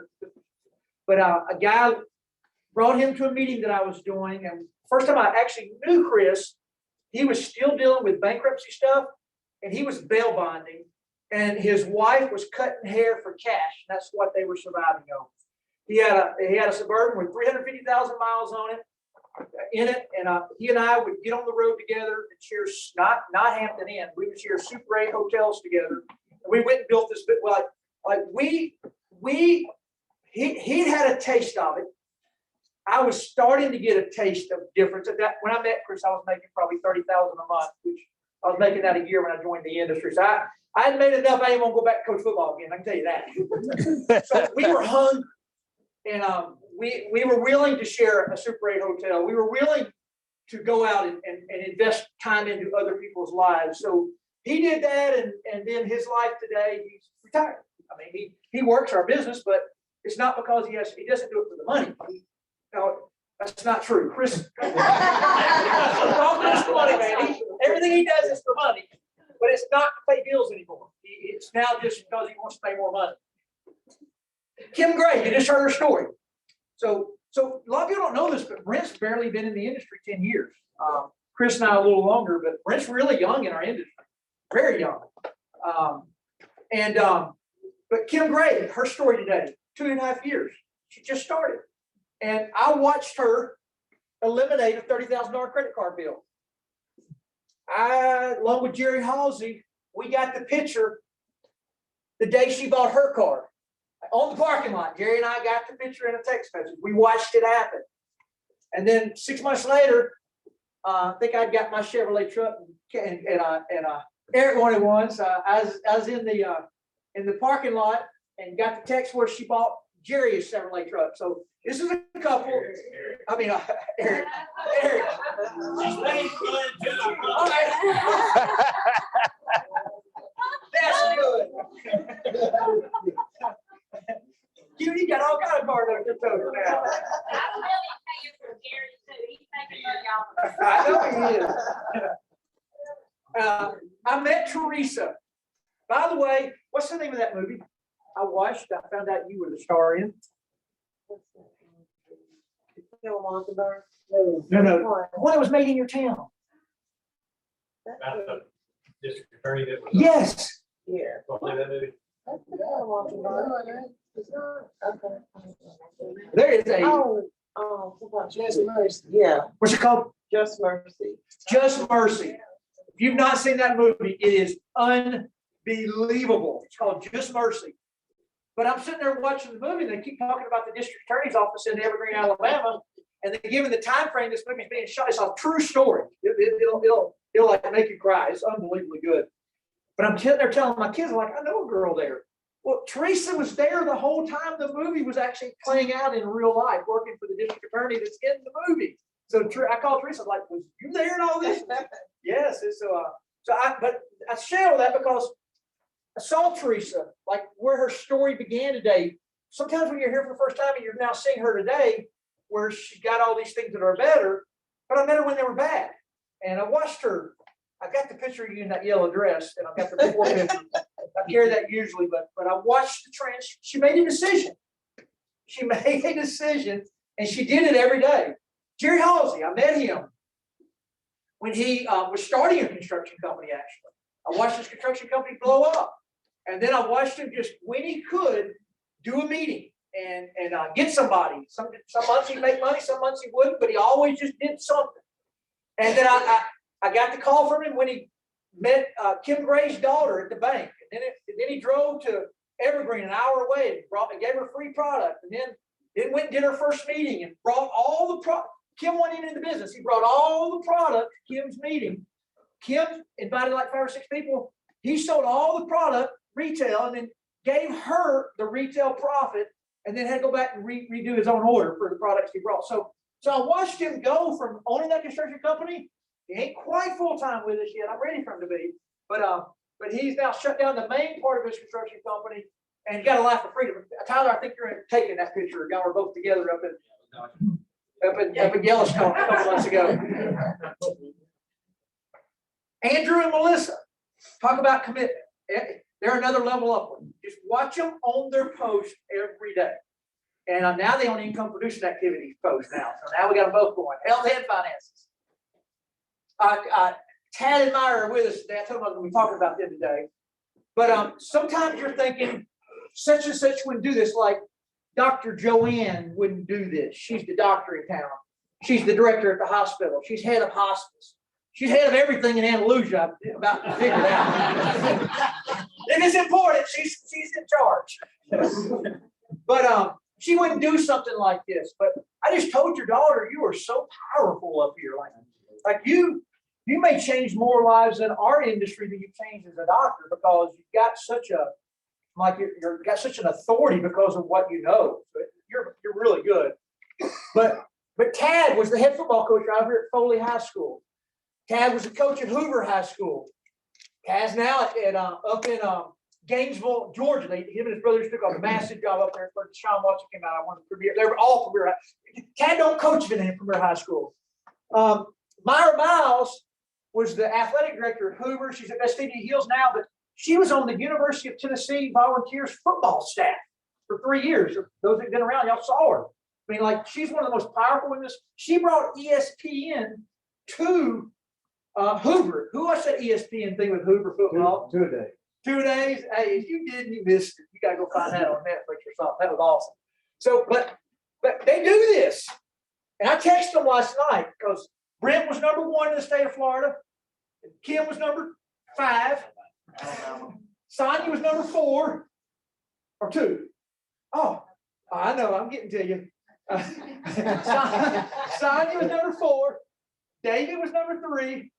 But a guy brought him to a meeting that I was doing, and first time I actually knew Chris, he was still dealing with bankruptcy stuff, and he was bail bonding, and his wife was cutting hair for cash. That's what they were surviving on. He had a Suburban with 350,000 miles on it. In it, and he and I would get on the road together and share not Hampton Inn. We would share Super 8 hotels together. And we went and built this bit. He had a taste of it. I was starting to get a taste of difference. At that, when I met Chris, I was making probably $30,000 a month, which I was making that a year when I joined the industry. So I hadn't made enough. I ain't gonna go back to coach football again. I can tell you that. So we were hungry, and we were willing to share a Super 8 hotel. We were willing to go out and invest time into other people's lives. So he did that, and then his life today, he's retired. I mean, he works our business, but it's not because he doesn't do it for the money. No, that's not true. Chris, money, man. Everything he does is for money, but it's not to pay bills anymore. It's now just because he wants to pay more money. Kim Gray, you just heard her story. So a lot of people don't know this, but Brent's barely been in the industry 10 years. Chris and I a little longer, but Brent's really young in our industry, very young. But Kim Gray, her story today, 2.5 years. She just started. And I watched her eliminate a $30,000 credit card bill. Along with Jerry Halsey, we got the picture the day she bought her car. On the parking lot, Jerry and I got the picture in a text message. We watched it happen. And then 6 months later, I think I'd got my Chevrolet truck and Eric wanted one. So I was in the parking lot and got the text where she bought Jerry a Chevrolet truck. So this is a couple. I mean, Eric. She's paying for it too. All right. That's good. You got all kind of cars on your toes now. I'm really paying for Gary too. He's making money off of it. I know he is. I met Teresa. By the way, what's the name of that movie I watched? I found out you were the star in. No. One that was made in your town. District attorney that was. Yes. Yeah. That movie. There is a, Just Mercy. Yeah, what's it called? Just Mercy. Just Mercy. If you've not seen that movie, it is unbelievable. It's called Just Mercy. But I'm sitting there watching the movie, and they keep talking about the district attorney's office in Evergreen, Alabama, and they're given the time frame this movie's being shot. It's a true story. It'll like make you cry. It's unbelievably good. But I'm sitting there telling my kids, like, I know a girl there. Well, Teresa was there the whole time the movie was actually playing out in real life, working for the district attorney that's in the movie. So I called Teresa, like, was you there in all this? Yes. But I share all that because I saw Teresa, like where her story began today. Sometimes when you're here for the first time and you're now seeing her today, where she got all these things that are better, but I met her when they were bad. And I watched her. I got the picture of you in that yellow dress, and I got the before picture. I carry that usually, but I watched the trans. She made a decision. She made a decision, and she did it every day. Jerry Halsey, I met him when he was starting a construction company, actually. I watched his construction company blow up. And then I watched him just, when he could, do a meeting and get somebody. Some months he'd make money, some months he wouldn't, but he always just did something. And then I got the call from him when he met Kim Gray's daughter at the bank. And then he drove to Evergreen an hour away and gave her free product. And then went and did her first meeting and brought all the product. Kim went into the business. He brought all the product to Kim's meeting. Kim invited like 5 or 6 people. He sold all the product retail and then gave her the retail profit and then had to go back and redo his own order for the products he brought. So I watched him go from owning that construction company. He ain't quite full-time with us yet. I'm ready for him to be. But he's now shut down the main part of his construction company and got a life of freedom. Tyler, I think you're taking that picture. Y'all were both together up in Yellowstone a couple months ago. Andrew and Melissa, talk about commitment. They're another level upward. Just watch them on their post every day. And now they own income producing activities post now. So now we got them both going. Health and finances. Tad and Myra are with us today. I told them I was going to be talking about them today. But sometimes you're thinking such and such wouldn't do this, like Dr. Joanne wouldn't do this. She's the doctor in town. She's the director at the hospital. She's head of hospice. She's head of everything in Andalusia. I'm about to figure it out. If it's important, she's in charge. But she wouldn't do something like this. But I just told your daughter, you are so powerful up here. Like you may change more lives in our industry than you've changed as a doctor because you've got such you've got such an authority because of what you know. So you're really good. But Tad was the head football coach right here at Foley High School. Tad was the coach at Hoover High School. Tad's now up in Gainesville, Georgia. Him and his brothers took a massive job up there. Sean Watson came out. I wanted to premier. They were all premier. Tad don't coach in premier high school. Myra Miles was the athletic director at Hoover. She's at Vestigia Hills now, but she was on the University of Tennessee Volunteers football staff for 3 years. Those that have been around, y'all saw her. I mean, like, she's one of the most powerful women. She brought ESPN to Hoover. Who watched that ESPN thing with Hoover football? 2 a day. 2 days. Hey, if you didn't, you missed it. You got to go find that on Netflix or something. That was awesome. So, but they do this. And I texted them last night because Brent was number 1 in the state of Florida. And Kim was number 5. Sonja was number 4 or 2. Oh, I know. I'm getting to you. Sonja was number 4, David was number 3,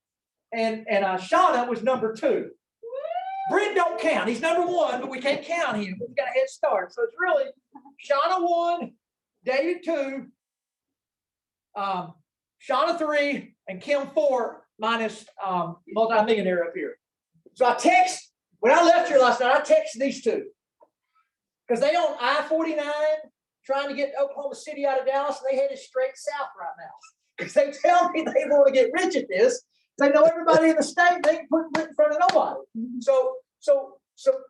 and Shauna was number 2. Brent don't count. He's number 1, but we can't count him. We've got a head start. So it's really Shauna 1, David 2, Shauna 3, and Kim 4 minus multi-millionaire up here. So when I left here last night, I texted these 2 because they on I-49 trying to get Oklahoma City out of Dallas, and they headed straight south right now because they tell me they want to get rich at this. They know everybody in the state. They can put it in front of nobody.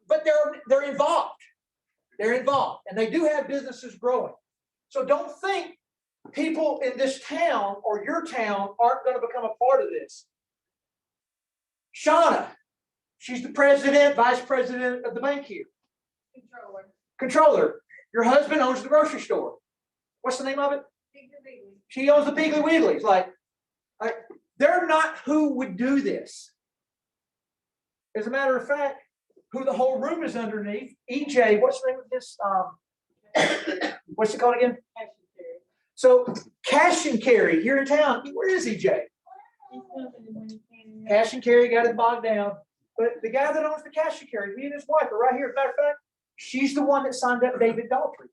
But they're involved. They're involved, and they do have businesses growing. So don't think people in this town or your town aren't going to become a part of this. Shauna, she's the president, vice president of the bank here. Controller. Your husband owns the grocery store. What's the name of it? She owns the Piggly Wigglies. Like, they're not who would do this. As a matter of fact, who the whole room is underneath, EJ, what's the name of this? What's it called again? So cash and carry here in town. Where is EJ? Cash and carry got it bogged down. But the guy that owns the cash and carry, me and his wife are right here. As a matter of fact, she's the one that signed up David Daugherty.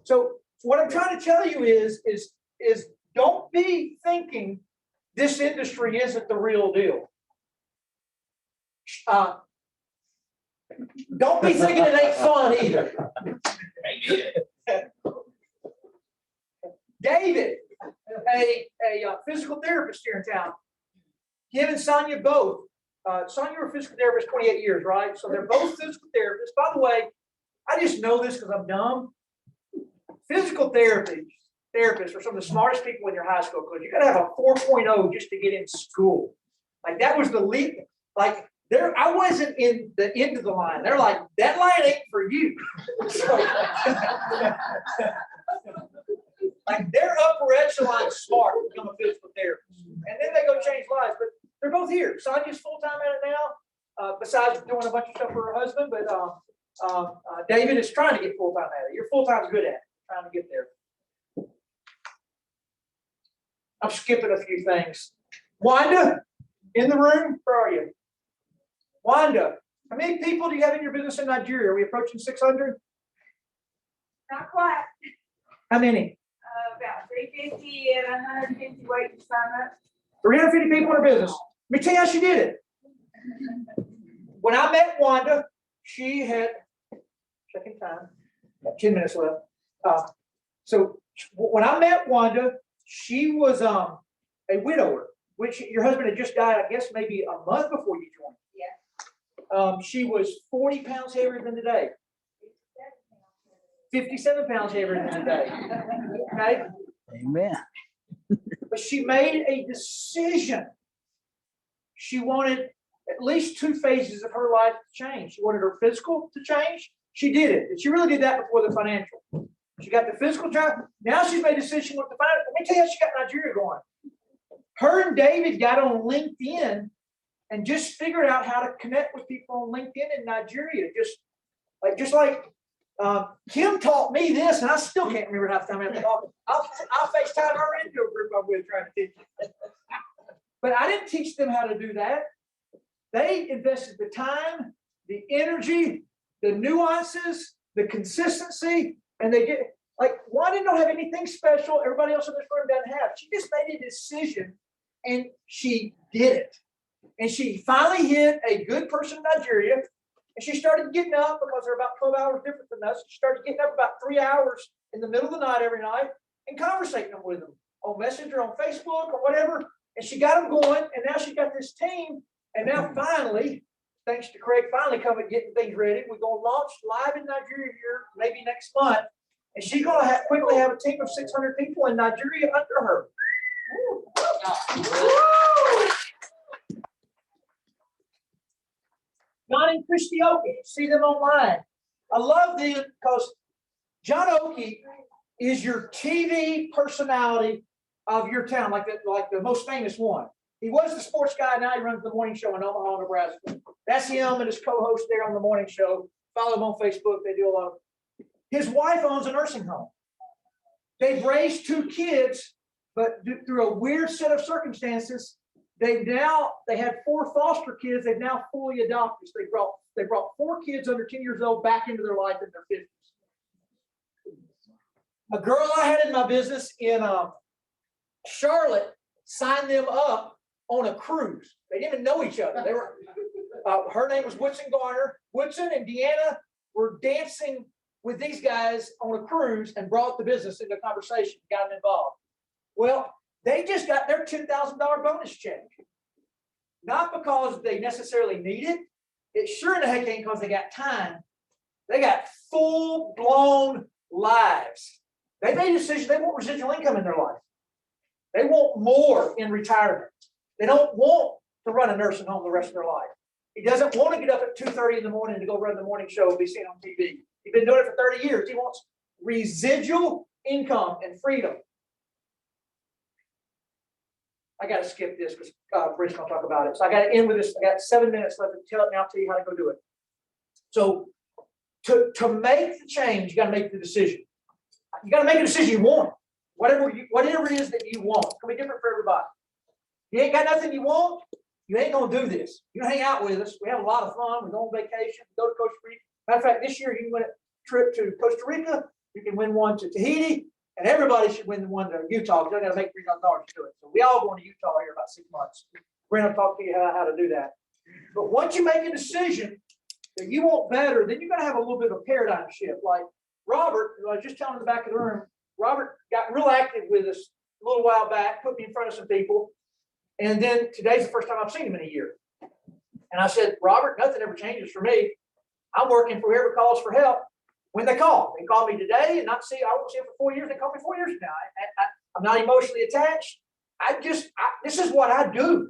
So what I'm trying to tell you is don't be thinking this industry isn't the real deal. Don't be thinking it ain't fun either. David, a physical therapist here in town. Him and Sonja both. Sonja were a physical therapist 28 years, right? So they're both physical therapists. By the way, I just know this because I'm dumb. Physical therapists are some of the smartest people in your high school because you got to have a 4.0 just to get in school. Like that was the lead. Like there, I wasn't in the end of the line. They're like, that line ain't for you. Like they're upper echelon smart to become a physical therapist. And then they go change lives. But they're both here. Sonja's full-time at it now, besides doing a bunch of stuff for her husband. But David is trying to get full-time at it. You're full-time good at it, trying to get there. I'm skipping a few things. Wanda, in the room, where are you? Wanda, how many people do you have in your business in Nigeria? Are we approaching 600? Not quite. How many? About 350 and 150 waiting to sign up. 350 people in her business. Let me tell you how she did it. When I met Wanda, she had, checking time, got 10 minutes left. So when I met Wanda, she was a widower, which your husband had just died, I guess, maybe a month before you joined. Yeah. She was 40 pounds heavier than today. 57 pounds heavier than today. Okay? Amen. But she made a decision. She wanted at least 2 phases of her life to change. She wanted her physical to change. She did it. And she really did that before the financial. She got the physical job. Now she's made a decision with the financial. Let me tell you how she got Nigeria going. Her and David got on LinkedIn and just figured out how to connect with people on LinkedIn in Nigeria. Just like Kim taught me this, and I still can't remember half the time I have to talk. I'll FaceTime her into a group I'm with trying to teach. But I didn't teach them how to do that. They invested the time, the energy, the nuances, the consistency, and they did. Like, Wanda don't have anything special everybody else in this room doesn't have. She just made a decision, and she did it. And she finally hit a good person in Nigeria, and she started getting up because they're about 12 hours different than us. She started getting up about 3 hours in the middle of the night every night and conversating with them on Messenger, on Facebook, or whatever. And she got them going, and now she got this team. And now finally, thanks to Craig finally coming getting things ready, we're going to launch live in Nigeria here maybe next month. And she's going to quickly have a team of 600 people in Nigeria under her. John and Christy Oakey, see them online. I love them because John Oakey is your TV personality of your town, like the most famous one. He was the sports guy, now he runs the morning show in Omaha, Nebraska. That's him and his co-host there on the morning show. Follow them on Facebook, they do a lot of His wife owns a nursing home. They've raised 2 kids, but through a weird set of circumstances, they had 4 foster kids. They've now fully adopted. They brought 4 kids under 10 years old back into their life in their 50s. A girl I had in my business in Charlotte signed them up on a cruise. They didn't even know each other. They were. Her name was Woodson Garner. Woodson and Deanna were dancing with these guys on a cruise and brought the business into conversation, got them involved. Well, they just got their $10,000 bonus check. Not because they necessarily need it. It sure in the heck ain't because they got time. They got full-blown lives. They made a decision. They want residual income in their life. They want more in retirement. They don't want to run a nursing home the rest of their life. He doesn't want to get up at 2:30 in the morning to go run the morning show and be seen on TV. He's been doing it for 30 years. He wants residual income and freedom. I got to skip this because Brent's going to talk about it. So I got to end with this. I got 7 minutes left to tell you how to go do it. So to make the change, you got to make the decision. You got to make a decision you want. Whatever it is that you want. It's going to be different for everybody. You ain't got nothing you want, you ain't going to do this. You hang out with us. We have a lot of fun. We go on vacation. We go to Costa Rica. Matter of fact, this year you can win a trip to Costa Rica. You can win one to Tahiti. And everybody should win one to Utah because they're going to make $3,000 to do it. So we all going to Utah here in about 6 months. We're going to talk to you how to do that. But once you make a decision that you want better, then you're going to have a little bit of a paradigm shift. Like Robert, who I was just telling in the back of the room, Robert got real active with us a little while back, put me in front of some people. And then today's the first time I've seen him in a year. And I said, Robert, nothing ever changes for me. I'm working for whoever calls for help when they call. They call me today and I won't see him for 4 years. They call me 4 years from now. I'm not emotionally attached. This is what I do.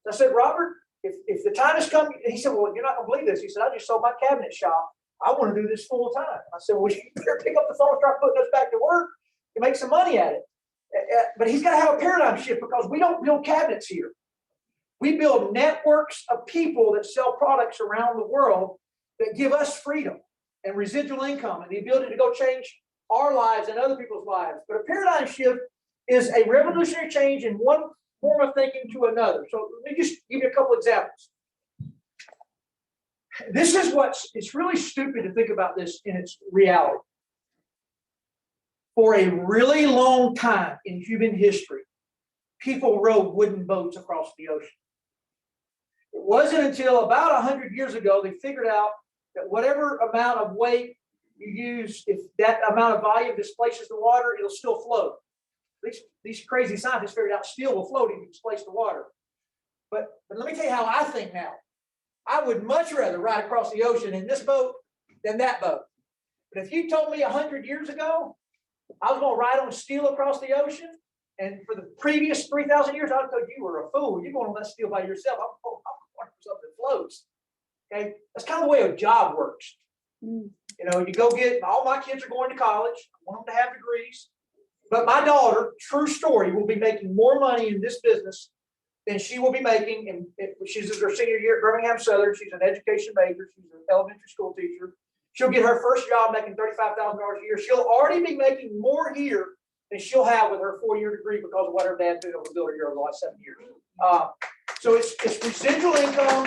I said, Robert, if the time has come, he said, well, you're not going to believe this. He said, I just sold my cabinet shop. I want to do this full time. I said, well, you better pick up the phone and start putting us back to work to make some money at it. But he's got to have a paradigm shift because we don't build cabinets here. We build networks of people that sell products around the world that give us freedom and residual income and the ability to go change our lives and other people's lives. But a paradigm shift is a revolutionary change in one form of thinking to another. So let me just give you a couple examples. This is it's really stupid to think about this in its reality. For a really long time in human history, people rowed wooden boats across the ocean. It wasn't until about 100 years ago they figured out that whatever amount of weight you use, if that amount of volume displaces the water, it'll still float. These crazy scientists figured out steel will float if you displace the water. But let me tell you how I think now. I would much rather ride across the ocean in this boat than that boat. But if you told me 100 years ago I was going to ride on steel across the ocean, and for the previous 3,000 years, I would have told you were a fool. You're going on that steel by yourself. I'm going for something that floats. Okay, that's kind of the way a job works. You know, you go get all my kids are going to college. I want them to have degrees, but my daughter, true story, will be making more money in this business than she will be making. And she's in her senior year at Birmingham Southern. She's an education major. She's an elementary school teacher. She'll get her first job making $35,000 a year. She'll already be making more here than she'll have with her 4-year degree because of what her dad did over the builder here over the last 7 years. So it's residual income.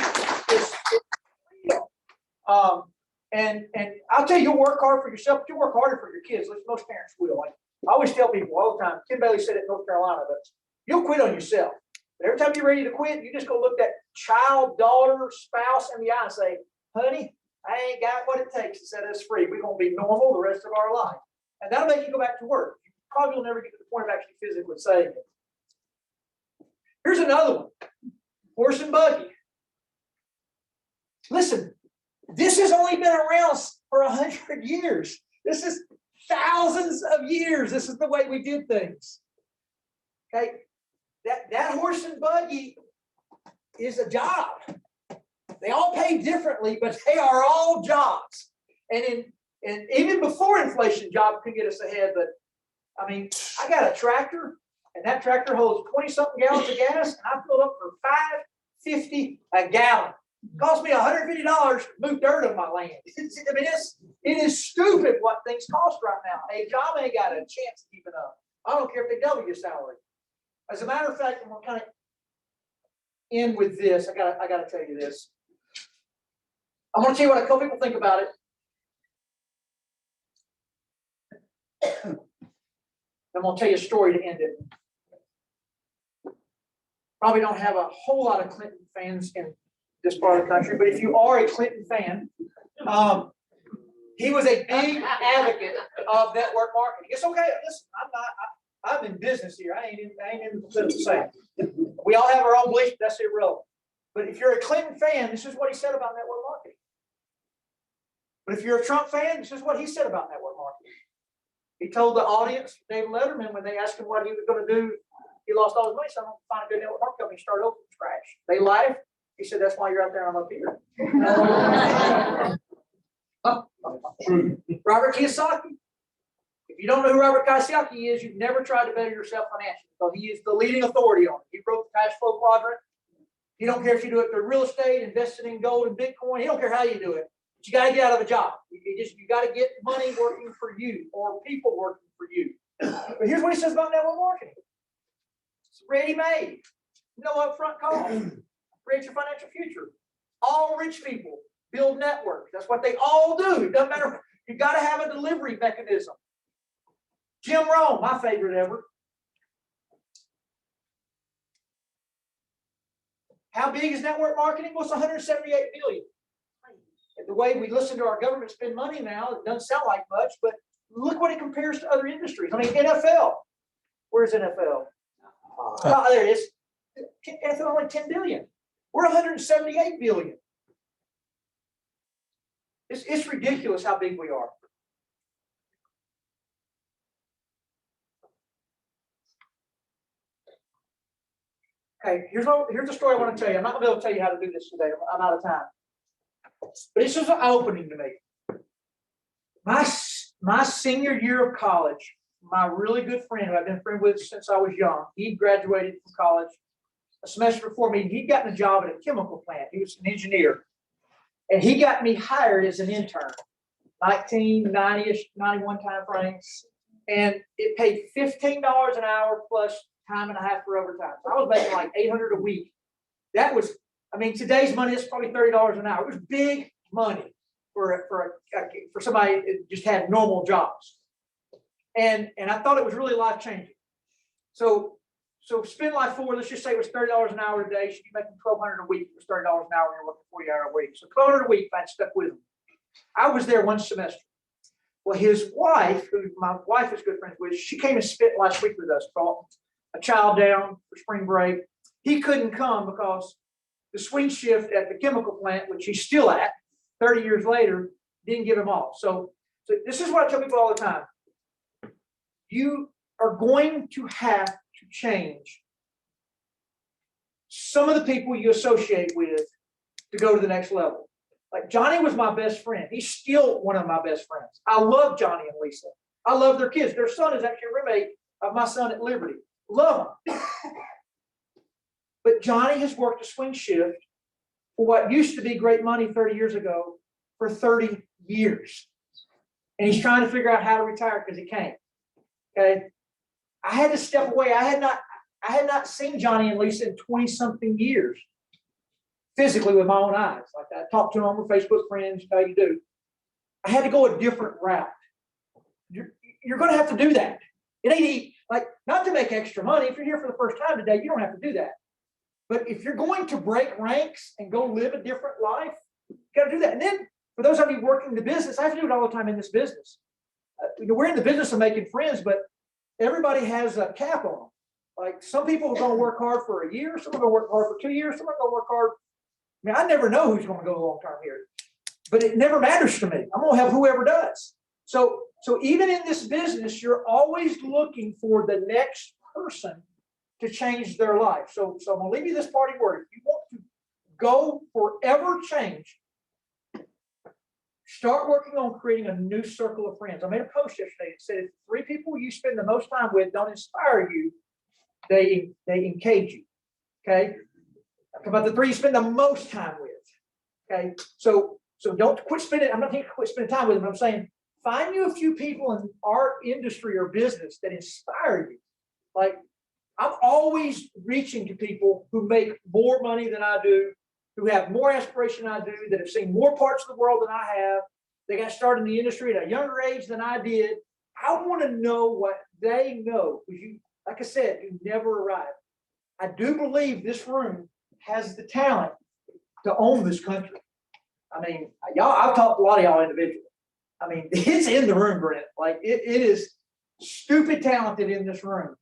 It's and I'll tell you, you'll work hard for yourself, but you'll work harder for your kids. Like most parents will. Like I always tell people all the time. Kim Bailey said it in North Carolina, but you'll quit on yourself. But every time you're ready to quit, you just go look that child, daughter, spouse in the eye and say, honey, I ain't got what it takes to set us free. We're going to be normal the rest of our life. And that'll make you go back to work. You probably will never get to the point of actually physically saying it. Here's another one. Horse and buggy. Listen, this has only been around for 100 years. This is thousands of years. This is the way we did things. Okay? That horse and buggy is a job. They all pay differently, but they are all jobs. And even before inflation, jobs can get us ahead. But I mean, I got a tractor, and that tractor holds 20-something gallons of gas, and I filled up for $5.50 a gallon. Cost me $150 to move dirt on my land. I mean, it is stupid what things cost right now. A job ain't got a chance of keeping up. I don't care if they double your salary. As a matter of fact, I'm gonna kind of end with this. I gotta tell you this. I'm gonna tell you what a couple people think about it. I'm gonna tell you a story to end it. Probably don't have a whole lot of Clinton fans in this part of the country, but if you are a Clinton fan, he was a big advocate of network marketing. It's okay. Listen, I'm in business here. I ain't in the political side. We all have our own beliefs, but that's irrelevant. But if you're a Clinton fan, this is what he said about network marketing. But if you're a Trump fan, this is what he said about network marketing. He told the audience, David Letterman, when they asked him what he was going to do, he lost all his money, so I'm going to find a good network marketing company and start over from scratch. They laughed. He said, that's why you're out there and I'm up here. Robert Kiyosaki. If you don't know who Robert Kiyosaki is, you've never tried to better yourself financially. So he is the leading authority on it. He wrote the cash flow quadrant. He don't care if you do it through real estate, investing in gold and Bitcoin. He don't care how you do it. But you got to get out of a job. You got to get money working for you or people working for you. But here's what he says about network marketing. It's ready-made. No upfront cost. Create your financial future. All rich people build networks. That's what they all do. It doesn't matter. You got to have a delivery mechanism. Jim Rohn, my favorite ever. How big is network marketing? Well, it's 178 billion. And the way we listen to our government spend money now, it doesn't sound like much, but look what it compares to other industries. I mean, NFL. Where's NFL? Oh, there it is. NFL only 10 billion. We're 178 billion. It's ridiculous how big we are. Okay, here's the story I want to tell you. I'm not going to be able to tell you how to do this today. I'm out of time. But this is an opening to me. My senior year of college, my really good friend who I've been friends with since I was young, he graduated from college a semester before me. He'd gotten a job at a chemical plant. He was an engineer. And he got me hired as an intern, 1990-ish, 91 time frames. And it paid $15 an hour plus time and a half for overtime. So I was making like $800 a week. That was, I mean, today's money is probably $30 an hour. It was big money for somebody that just had normal jobs. And I thought it was really life changing. So spend life forward, let's just say it was $30 an hour today. She'd be making $1,200 a week. It was $30 an hour when you're working 40-hour a week. So $1,200 a week if I'd stuck with him. I was there one semester. Well, his wife, who my wife is good friends with, she came and spent last week with us, brought a child down for spring break. He couldn't come because the swing shift at the chemical plant, which he's still at 30 years later, didn't give him off. So this is what I tell people all the time. You are going to have to change some of the people you associate with to go to the next level. Like Johnny was my best friend. He's still one of my best friends. I love Johnny and Lisa. I love their kids. Their son is actually a roommate of my son at Liberty. Love them. But Johnny has worked a swing shift for what used to be great money 30 years ago for 30 years. And he's trying to figure out how to retire because he can't. Okay. I had to step away. I had not seen Johnny and Lisa in 20-something years. Physically with my own eyes. Like I talked to them on Facebook friends, how you do. I had to go a different route. You're going to have to do that. It ain't like not to make extra money. If you're here for the first time today, you don't have to do that. But if you're going to break ranks and go live a different life, you got to do that. And then for those of you working the business, I have to do it all the time in this business. We're in the business of making friends, but everybody has a cap on them. Like some people are going to work hard for a year, some are going to work hard for 2 years, some are going to work hard. I mean, I never know who's going to go long term here, but it never matters to me. I'm going to have whoever does. So even in this business, you're always looking for the next person to change their life. So I'm going to leave you this party word. If you want to go forever change, start working on creating a new circle of friends. I made a post yesterday that said if 3 people you spend the most time with don't inspire you, they engage you. Okay? I'm talking about the 3 you spend the most time with. Okay, so don't quit spending, I'm not saying quit spending time with them, but I'm saying, find you a few people in our industry or business that inspire you. Like, I'm always reaching to people who make more money than I do, who have more aspiration than I do, that have seen more parts of the world than I have. They got started in the industry at a younger age than I did. I want to know what they know. Because you, like I said, you never arrive. I do believe this room has the talent to own this country. I mean, y'all, I've talked to a lot of y'all individually. I mean, it's in the room, Brent. Like it is stupid talented in this room.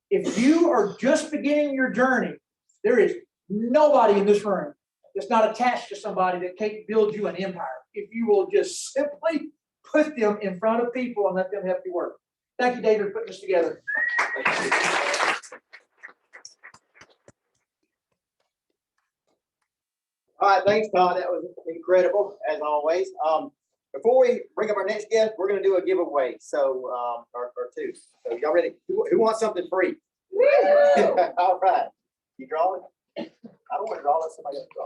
If you are just beginning your journey, there is nobody in this room that's not attached to somebody that can build you an empire. If you will just simply put them in front of people and let them help you work. Thank you, David, for putting this together. All right, thanks, Todd. That was incredible, as always. Before we bring up our next guest, we're going to do a giveaway. So, or two. So, y'all ready? Who wants something free? All right. You draw it? I don't want to draw. Let somebody else draw.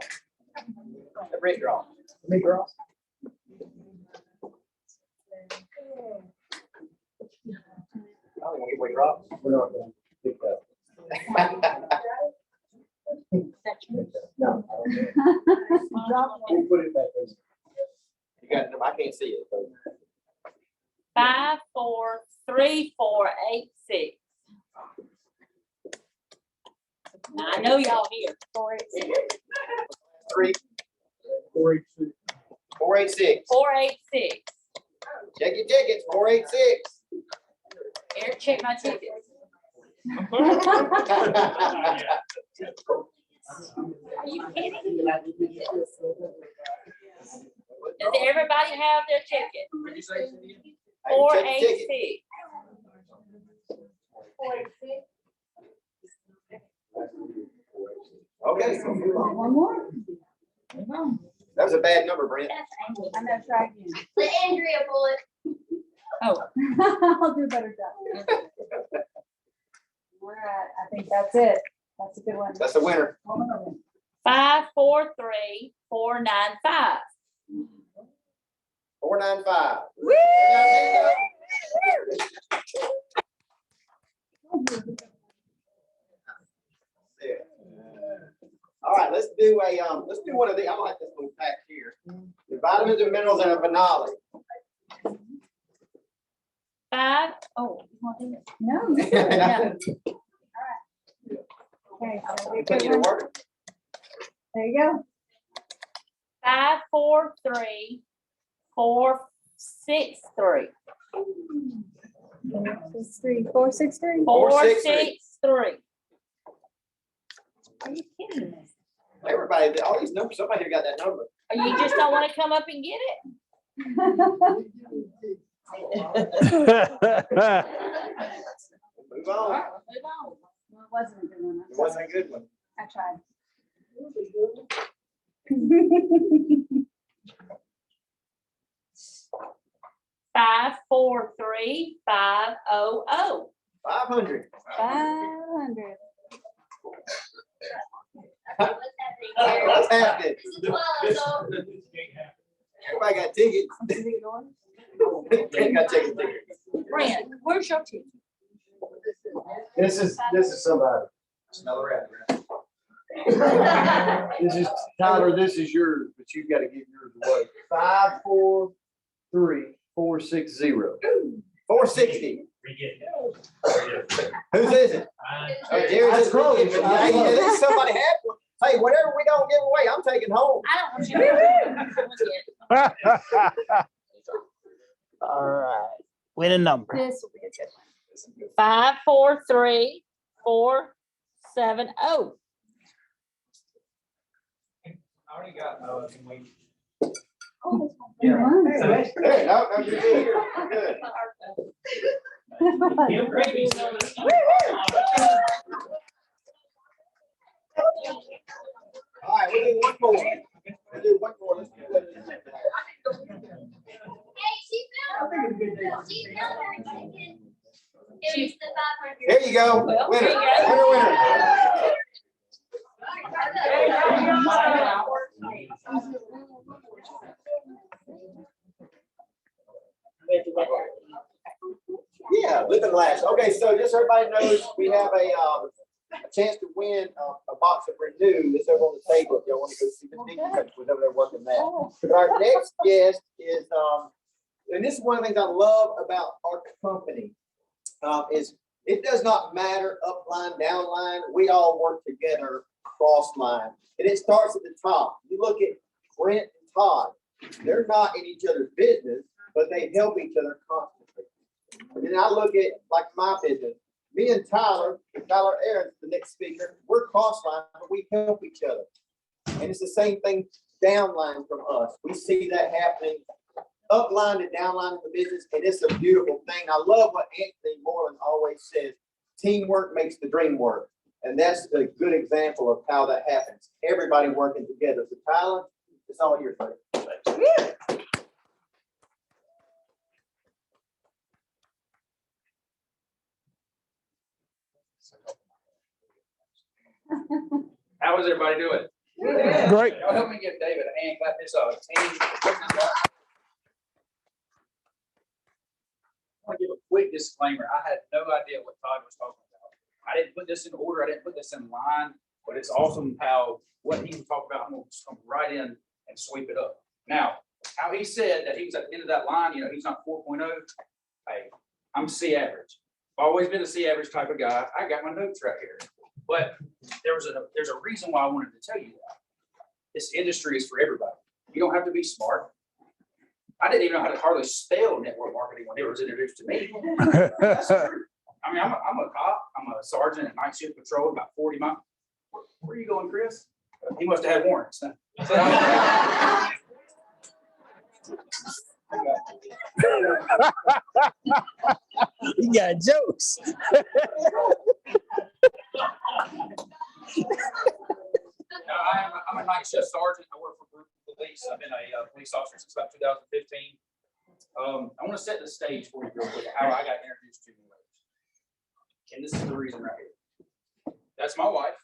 Let Brent draw. Let me draw. I don't want to give away draw. We're not going to pick that. No. We put it back in. You got them. I can't see it. 5, 4, 3, 4, 8, 6. Now, I know y'all here. 4, 8, 6. 3, 4, 8, 6. 4, 8, 6. 4, 8, 6. Check your tickets. 4, 8, 6. Eric, check my tickets. Are you kidding? Does everybody have their ticket? 4, 8, 6. 4, 8, 6. Okay. One more. That was a bad number, Brent. I'm gonna try again. Let Andrea pull it. Oh. I'll do a better job. All right, I think that's it. That's a good one. That's the winner. 5, 4, 3, 4, 9, 5. 495. Woo! All right, let's do one of these. I like this little pack here. The vitamins and minerals and a finale. 5. Oh, you want to do it? No. No. Okay, so Put you to work. there you go. 5, 4, 3, 4, 6, 3. 4, 6, 3. 4, 6, 6, 3. Are you kidding me? Everybody, all these numbers, somebody here got that number. Or you just don't want to come up and get it? Move on. Move on. Well, it wasn't a good one. It wasn't a good one. I tried. 5, 4, 3, 5, 0, 0. 500. 500. What's happening? Everybody got tickets. Brent got tickets. Brent, where's your ticket? This is somebody. Smell around. This is Tyler, this is yours, but you gotta give yours away. 5, 4, 3, 4, 6, 0. 460. Whose is it? Jerry's. That's close. Hey, at least somebody had one. Hey, whatever we don't give away, I'm taking home. I don't want you to. All right. Win a number. This will be a good one. 5, 4, 3, 4, 7, 0. I already got. Yeah. Hey, no, you're good. You're good. All right, we'll do one more. We'll do one more. Let's do it. Hey, she found her ticket. It was the 500. There you go. Well, Winner. there you go. Winner. Looking last. Okay, so just so everybody knows, we have a chance to win a box of Renew. It's over on the table. If y'all want to go see the teacher, was over there working that. But our next guest is, and this is one of the things I love about our company, is it does not matter upline, downline. We all work together cross line. And it starts at the top. You look at Brent and Todd. They're not in each other's business, but they help each other constantly. And then I look at like my business. Me and Tyler Aaron, the next speaker, we're cross line, but we help each other. And it's the same thing downline from us. We see that happening upline and downline in the business, and it's a beautiful thing. I love what Anthony Moreland always says, teamwork makes the dream work. And that's a good example of how that happens. Everybody working together. So Tyler, it's all yours, buddy. How is everybody doing? Great. Y'all help me give David a hand clap this team. I want to give a quick disclaimer. I had no idea what Todd was talking about. I didn't put this in order. I didn't put this in line, but it's awesome how what he was talking about, I'm going to just come right in and sweep it up. Now, how he said that he was at the end of that line, you know, he's not 4.0. Hey, I'm C average. I've always been a C average type of guy. I got my notes right here. But there's a reason why I wanted to tell you that. This industry is for everybody. You don't have to be smart. I didn't even know how to hardly spell network marketing when it was introduced to me. That's true. I mean, I'm a cop. I'm a sergeant at night shift patrol, about 40 miles. Where are you going, Chris? He must have had warrants. You got jokes. I'm a night shift sergeant. I work for police. I've been a police officer since about 2015. I want to set the stage for you real quick, how I got introduced to you. And this is the reason right here. That's my wife.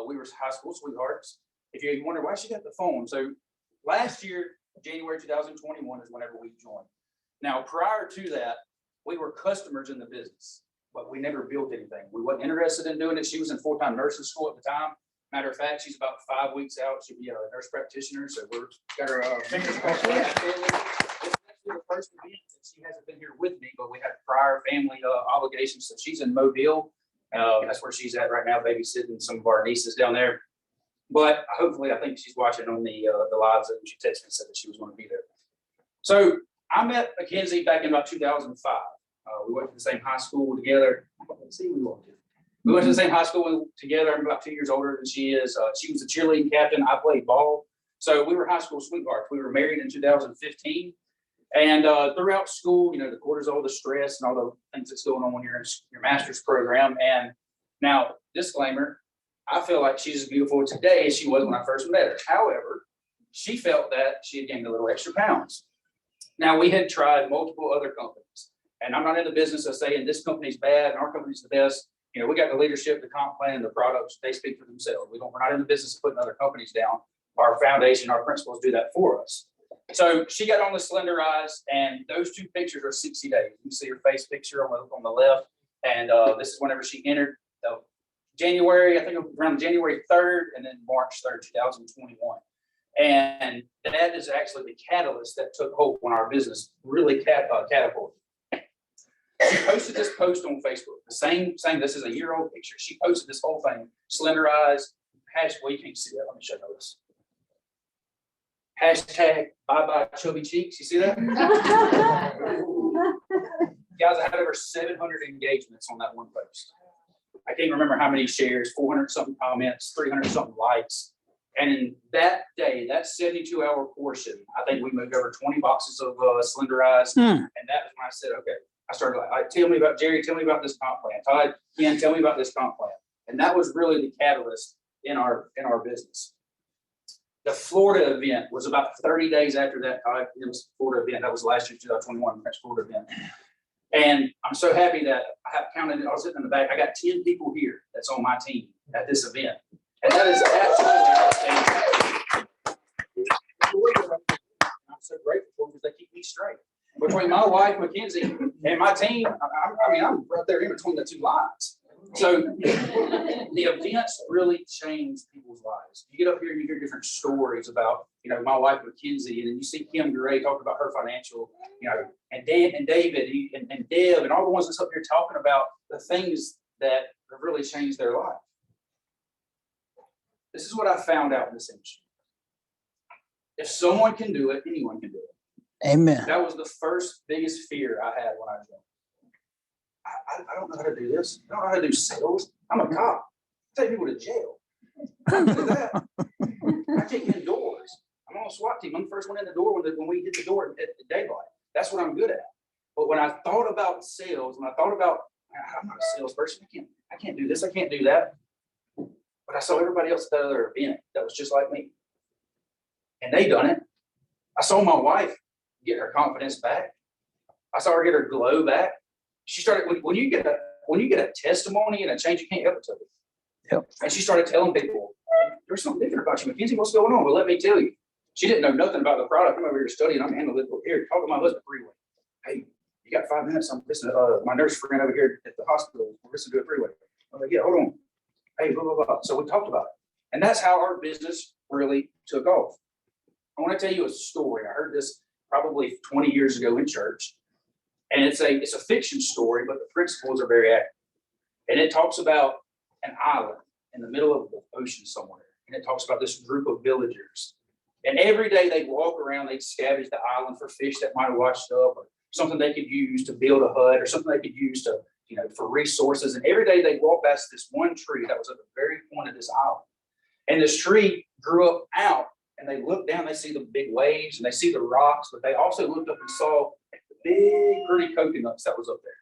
We were high school sweethearts. If you wonder why she got the phone. So last year, January 2021 is whenever we joined. Now, prior to that, we were customers in the business, but we never built anything. We wasn't interested in doing it. She was in full-time nursing school at the time. Matter of fact, she's about 5 weeks out. She'll be a nurse practitioner. So we're got her fingers crossed. This is actually the first event that she hasn't been here with me, but we had prior family obligations. So she's in Mobile. That's where she's at right now, babysitting some of our nieces down there. But hopefully, I think she's watching on the lives, and she texted me and said that she was going to be there. So I met Mackenzie back in about 2005. We went to the same high school together. Let's see, we went to the same high school together. I'm about 2 years older than she is. She was a cheerleading captain. I played ball. So we were high school sweethearts. We were married in 2015. And throughout school, you know, the cortisol, the stress, and all the things that's going on when you're in your master's program. And now, disclaimer, I feel like she's as beautiful today as she was when I first met her. However, she felt that she had gained a little extra pounds. Now, we had tried multiple other companies. And I'm not in the business of saying this company's bad and our company's the best. You know, we got the leadership, the comp plan, the products, they speak for themselves. We're not in the business of putting other companies down. Our foundation, our principals do that for us. So she got on the Slenderize, and those two pictures are 60 days. You can see her face picture on the left. And this is whenever she entered January, I think it was around January 3rd and then March 3rd, 2021. And that is actually the catalyst that took hold when our business really catapulted. She posted this post on Facebook, the same, this is a year-old picture. She posted this whole thing, Slenderize, well, you can't see that, let me show you this. Hashtag bye-bye chubby cheeks, you see that? Guys, I had over 700 engagements on that one post. I can't remember how many shares, 400 something comments, 300 something likes. And in that day, that 72-hour portion, I think we moved over 20 boxes of Slenderize. And that was when I said, okay, I started like, tell me about Jerry, tell me about this comp plan. Todd, Ken, tell me about this comp plan. And that was really the catalyst in our business. The Florida event was about 30 days after that. It was Florida event. That was last year, 2021, next Florida event. And I'm so happy that I have counted, I was sitting in the back, I got 10 people here that's on my team at this event. And that is absolutely outstanding. I'm so grateful because they keep me straight. between my wife, Mackenzie, and my team, I mean, I'm right there in between the two lines. So the events really change people's lives. You get up here and you hear different stories about, my wife, Mackenzie, and then you see Kim Gray talk about her financial, and Dan and David and Deb and all the ones that's up here talking about the things that have really changed their life. This is what I found out in this industry. If someone can do it, anyone can do it. Amen. That was the first biggest fear I had when I joined. I don't know how to do this. I don't know how to do sales. I'm a cop. I take people to jail. I don't do that. I take indoors. I'm on a SWAT team. I'm the first one in the door when we hit the door at the daylight. That's what I'm good at. But when I thought about sales, when I thought about, I'm not a salesperson. I can't do this. I can't do that. But I saw everybody else at the other event that was just like me. And they done it. I saw my wife get her confidence back. I saw her get her glow back. She started, when you get a testimony and a change, you can't help it to it. Yep. And she started telling people, there's something different about you, Mackenzie. What's going on? Well, let me tell you. She didn't know nothing about the product. I'm over here studying. I'm analytical here. Talk to my husband freeway. Hey, you got 5 minutes? I'm listening to my nurse friend over here at the hospital. We're listening to a freeway. I'm like, yeah, hold on. Hey, blah, blah, blah. So we talked about it. And that's how our business really took off. I want to tell you a story. I heard this probably 20 years ago in church. And it's a fiction story, but the principles are very accurate. And it talks about an island in the middle of the ocean somewhere. And it talks about this group of villagers. And every day they'd walk around, they'd scavenge the island for fish that might have washed up, or something they could use to build a hut, or something they could use to, for resources. And every day they'd walk past this one tree that was at the very point of this island. And this tree grew up out, and they looked down, they see the big waves, and they see the rocks, but they also looked up and saw big, pretty coconuts that was up there.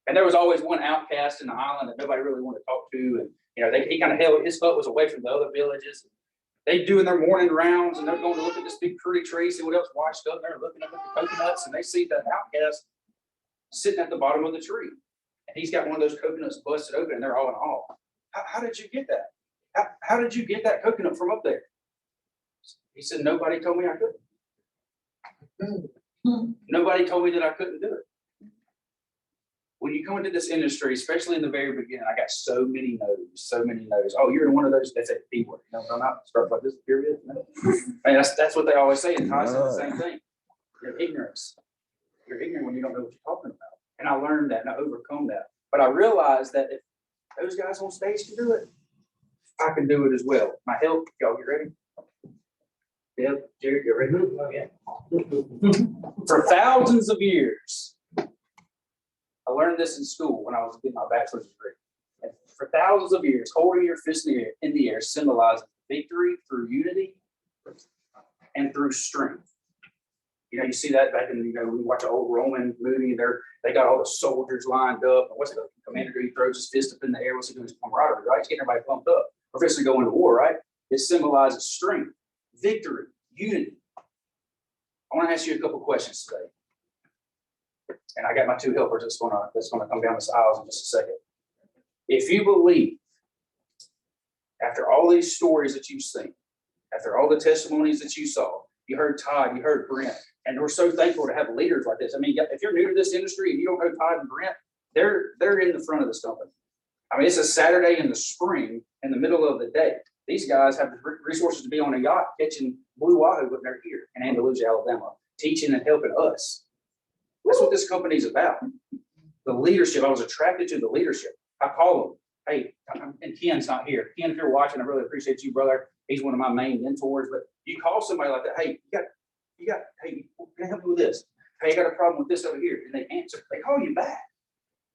And there was always one outcast in the island that nobody really wanted to talk to. And, he kind of held, his hut was away from the other villages. They doing their morning rounds, and they're going to look at this big, pretty tree, see what else washed up there, looking up at the coconuts, and they see that outcast sitting at the bottom of the tree. And he's got one of those coconuts busted open, and they're all in awe. How did you get that? How did you get that coconut from up there? He said, nobody told me I couldn't. Nobody told me that I couldn't do it. When you come into this industry, especially in the very beginning, I got so many no's. Oh, you're in one of those, that's a P word. No, I'm not. Start like this, period. No. And that's what they always say. And I said the same thing. You're ignorance. You're ignorant when you don't know what you're talking about. And I learned that and I overcome that. But I realized that if those guys on stage can do it, I can do it as well. My help, y'all get ready? Deb, Jared, you ready? Oh, yeah. For thousands of years, I learned this in school when I was getting my bachelor's degree. And for thousands of years, holding your fist in the air symbolizes victory through unity and through strength. You see that back in, when you watch an old Roman movie, they got all the soldiers lined up. And what's the commander do? He throws his fist up in the air. What's he doing? His camaraderie, right? He's getting everybody pumped up. We're fixing to go into war, right? It symbolizes strength, victory, unity. I want to ask you a couple questions today. And I got my two helpers that's gonna come down the aisles in just a second. If you believe, after all these stories that you've seen, after all the testimonies that you saw, you heard Todd, you heard Brent, and we're so thankful to have leaders like this. I mean, if you're new to this industry and you don't know Todd and Brent, they're in the front of this company. I mean, it's a Saturday in the spring in the middle of the day. These guys have the resources to be on a yacht catching blue wahoo when they're here in Andalusia, Alabama, teaching and helping us. That's what this company is about. The leadership. I was attracted to the leadership. I call them, hey, and Ken's not here. Ken, if you're watching, I really appreciate you, brother. He's one of my main mentors. But you call somebody like that, hey, hey, can I help you with this? Hey, I got a problem with this over here. And they answer, they call you back.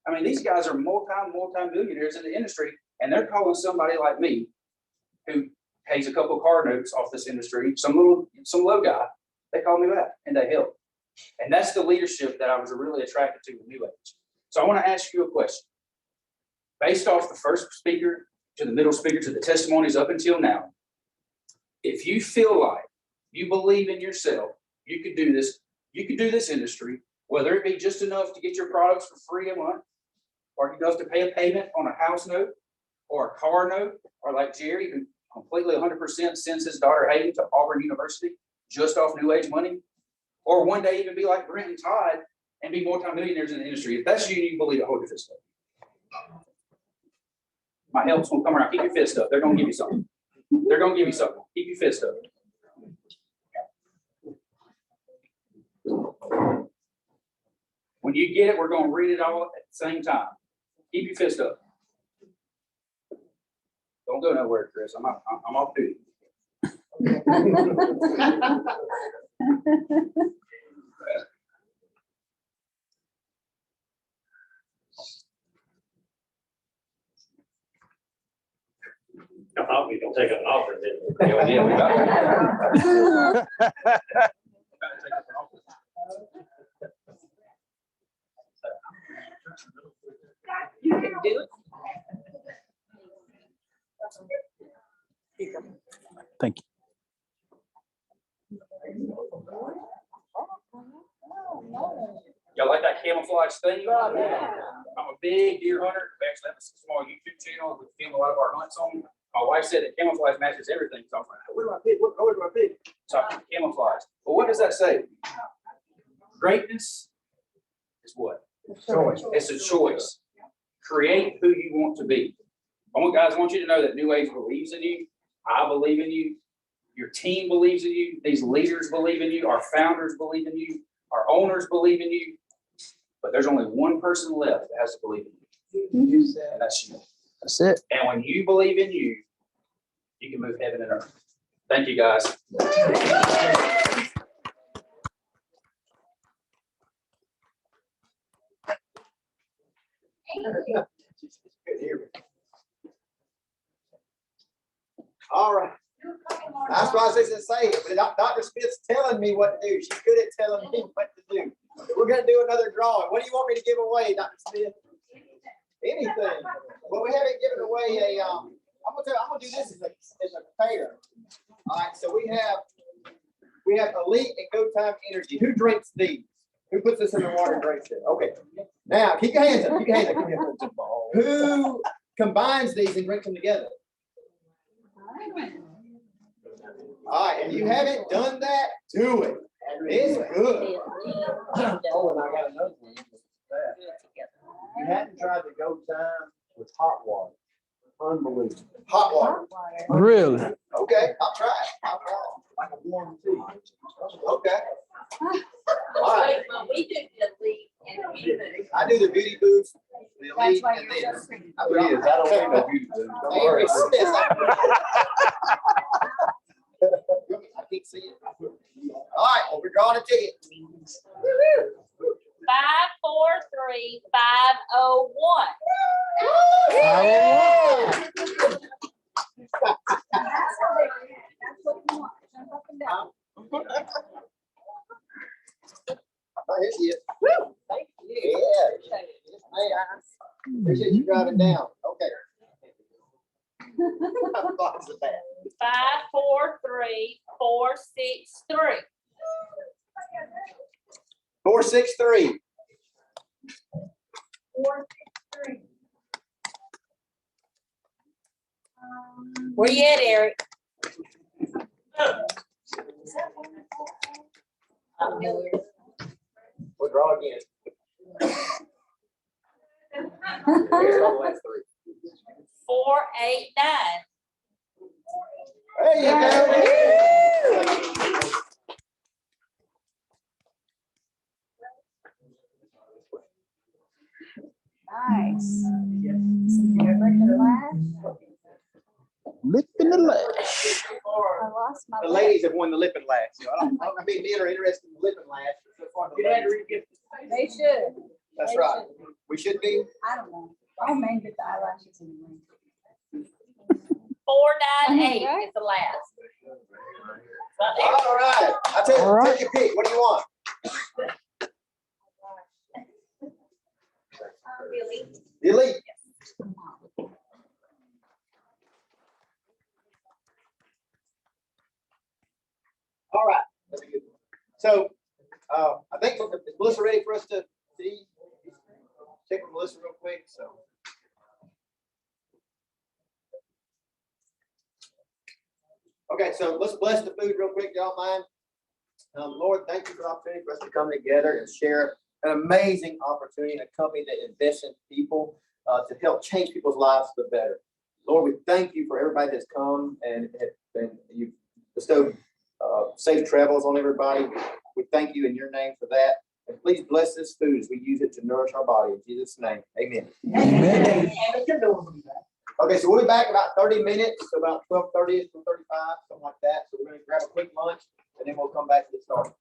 I mean, these guys are multi-millionaires in the industry, and they're calling somebody like me who pays a couple of car notes off this industry, some low guy. They call me back and they help. And that's the leadership that I was really attracted to in New Age. So I want to ask you a question. Based off the first speaker to the middle speaker to the testimonies up until now, if you feel like you believe in yourself, you could do this industry, whether it be just enough to get your products for free a month, or enough to pay a payment on a house note or a car note, or like Jerry, who completely 100% sends his daughter Hayden to Auburn University just off New Age money. or one day even be like Brent and Todd and be multimillionaires in the industry. If that's you, you believe it, hold your fist up. My help's gonna come around. Keep your fist up. They're gonna give you something. They're gonna give you something. Keep your fist up. When you get it, we're gonna read it all at the same time. Keep your fist up. Don't go nowhere, Chris. I'm off duty. I thought we can take an offer then. Yeah, we got it. You can do it. Thank you. Y'all like that camouflage thing? I'm a big deer hunter. We actually have a small YouTube channel. We film a lot of our hunts on. My wife said that camouflage matches everything. So I was like, where do I pick? Where do I pick? So I picked camouflage. But what does that say? Greatness is what? Choice. It's a choice. Create who you want to be. I want you to know that New Age believes in you. I believe in you. Your team believes in you. These leaders believe in you. Our founders believe in you. Our owners believe in you. But there's only one person left that has to believe in you. And that's you. That's it. And when you believe in you, you can move heaven and earth. Thank you, guys. All right. That's why I was just saying, but Dr. Smith's telling me what to do. She's good at telling me what to do. We're gonna do another drawing. What do you want me to give away, Dr. Smith? Anything. Well, we haven't given away a, I'm gonna do this as a pair. All right, so we have Elite and Go Time Energy. Who drinks these? Who puts this in the water and drinks it? Okay. Now, keep your hands up. Keep your hands up. Who combines these and drinks them together? All right, if you haven't done that, do it. It's good. Oh, and I got another one. You hadn't tried to Go Time with hot water. Unbelievable. Hot water. Really? Okay, I'll try it. I'll try it. Like a warm tea. Okay. All right. We do the Elite and the Beauty Booth. I do the beauty booth, the That's Elite, why and you're then. so I It is. I don't think no beauty booth. Don't worry. I can't see it. All right, well, we're drawing a ticket. 543-501. Oh, here she is. Thank you. Yeah. Man, appreciate you driving down. Okay. How far is it back? 543-463. 463. 463. Where you at, Eric? We'll draw again. Here's the last three. 489. There you go. Nice. Lip in the lash. I lost my. The ladies have won the lip and lash. So I mean, men are interested in the lip and lash. So far, the ladies- They should. That's They right. should. We should be. I don't know. All men get the eyelashes anyway. 498 is the last. Right there. All right. I tell you, All right. take your pick. What do you want? Really? The Elite. All right. So I think is Melissa ready for us to see? Check with Melissa real quick. So. Okay, so let's bless the food real quick, y'all mind? Lord, thank you for the opportunity for us to come together and share an amazing opportunity, a company that invests in people to help change people's lives for the better. Lord, we thank you for everybody that's come and you've bestowed safe travels on everybody. We thank you in your name for that. And please bless this food as we use it to nourish our body. In Jesus' name, amen. Amen. Okay, so we'll be back in about 30 minutes, so about 12:30, 12:35, something like that. So we're going to grab a quick lunch and then we'll come back to the start.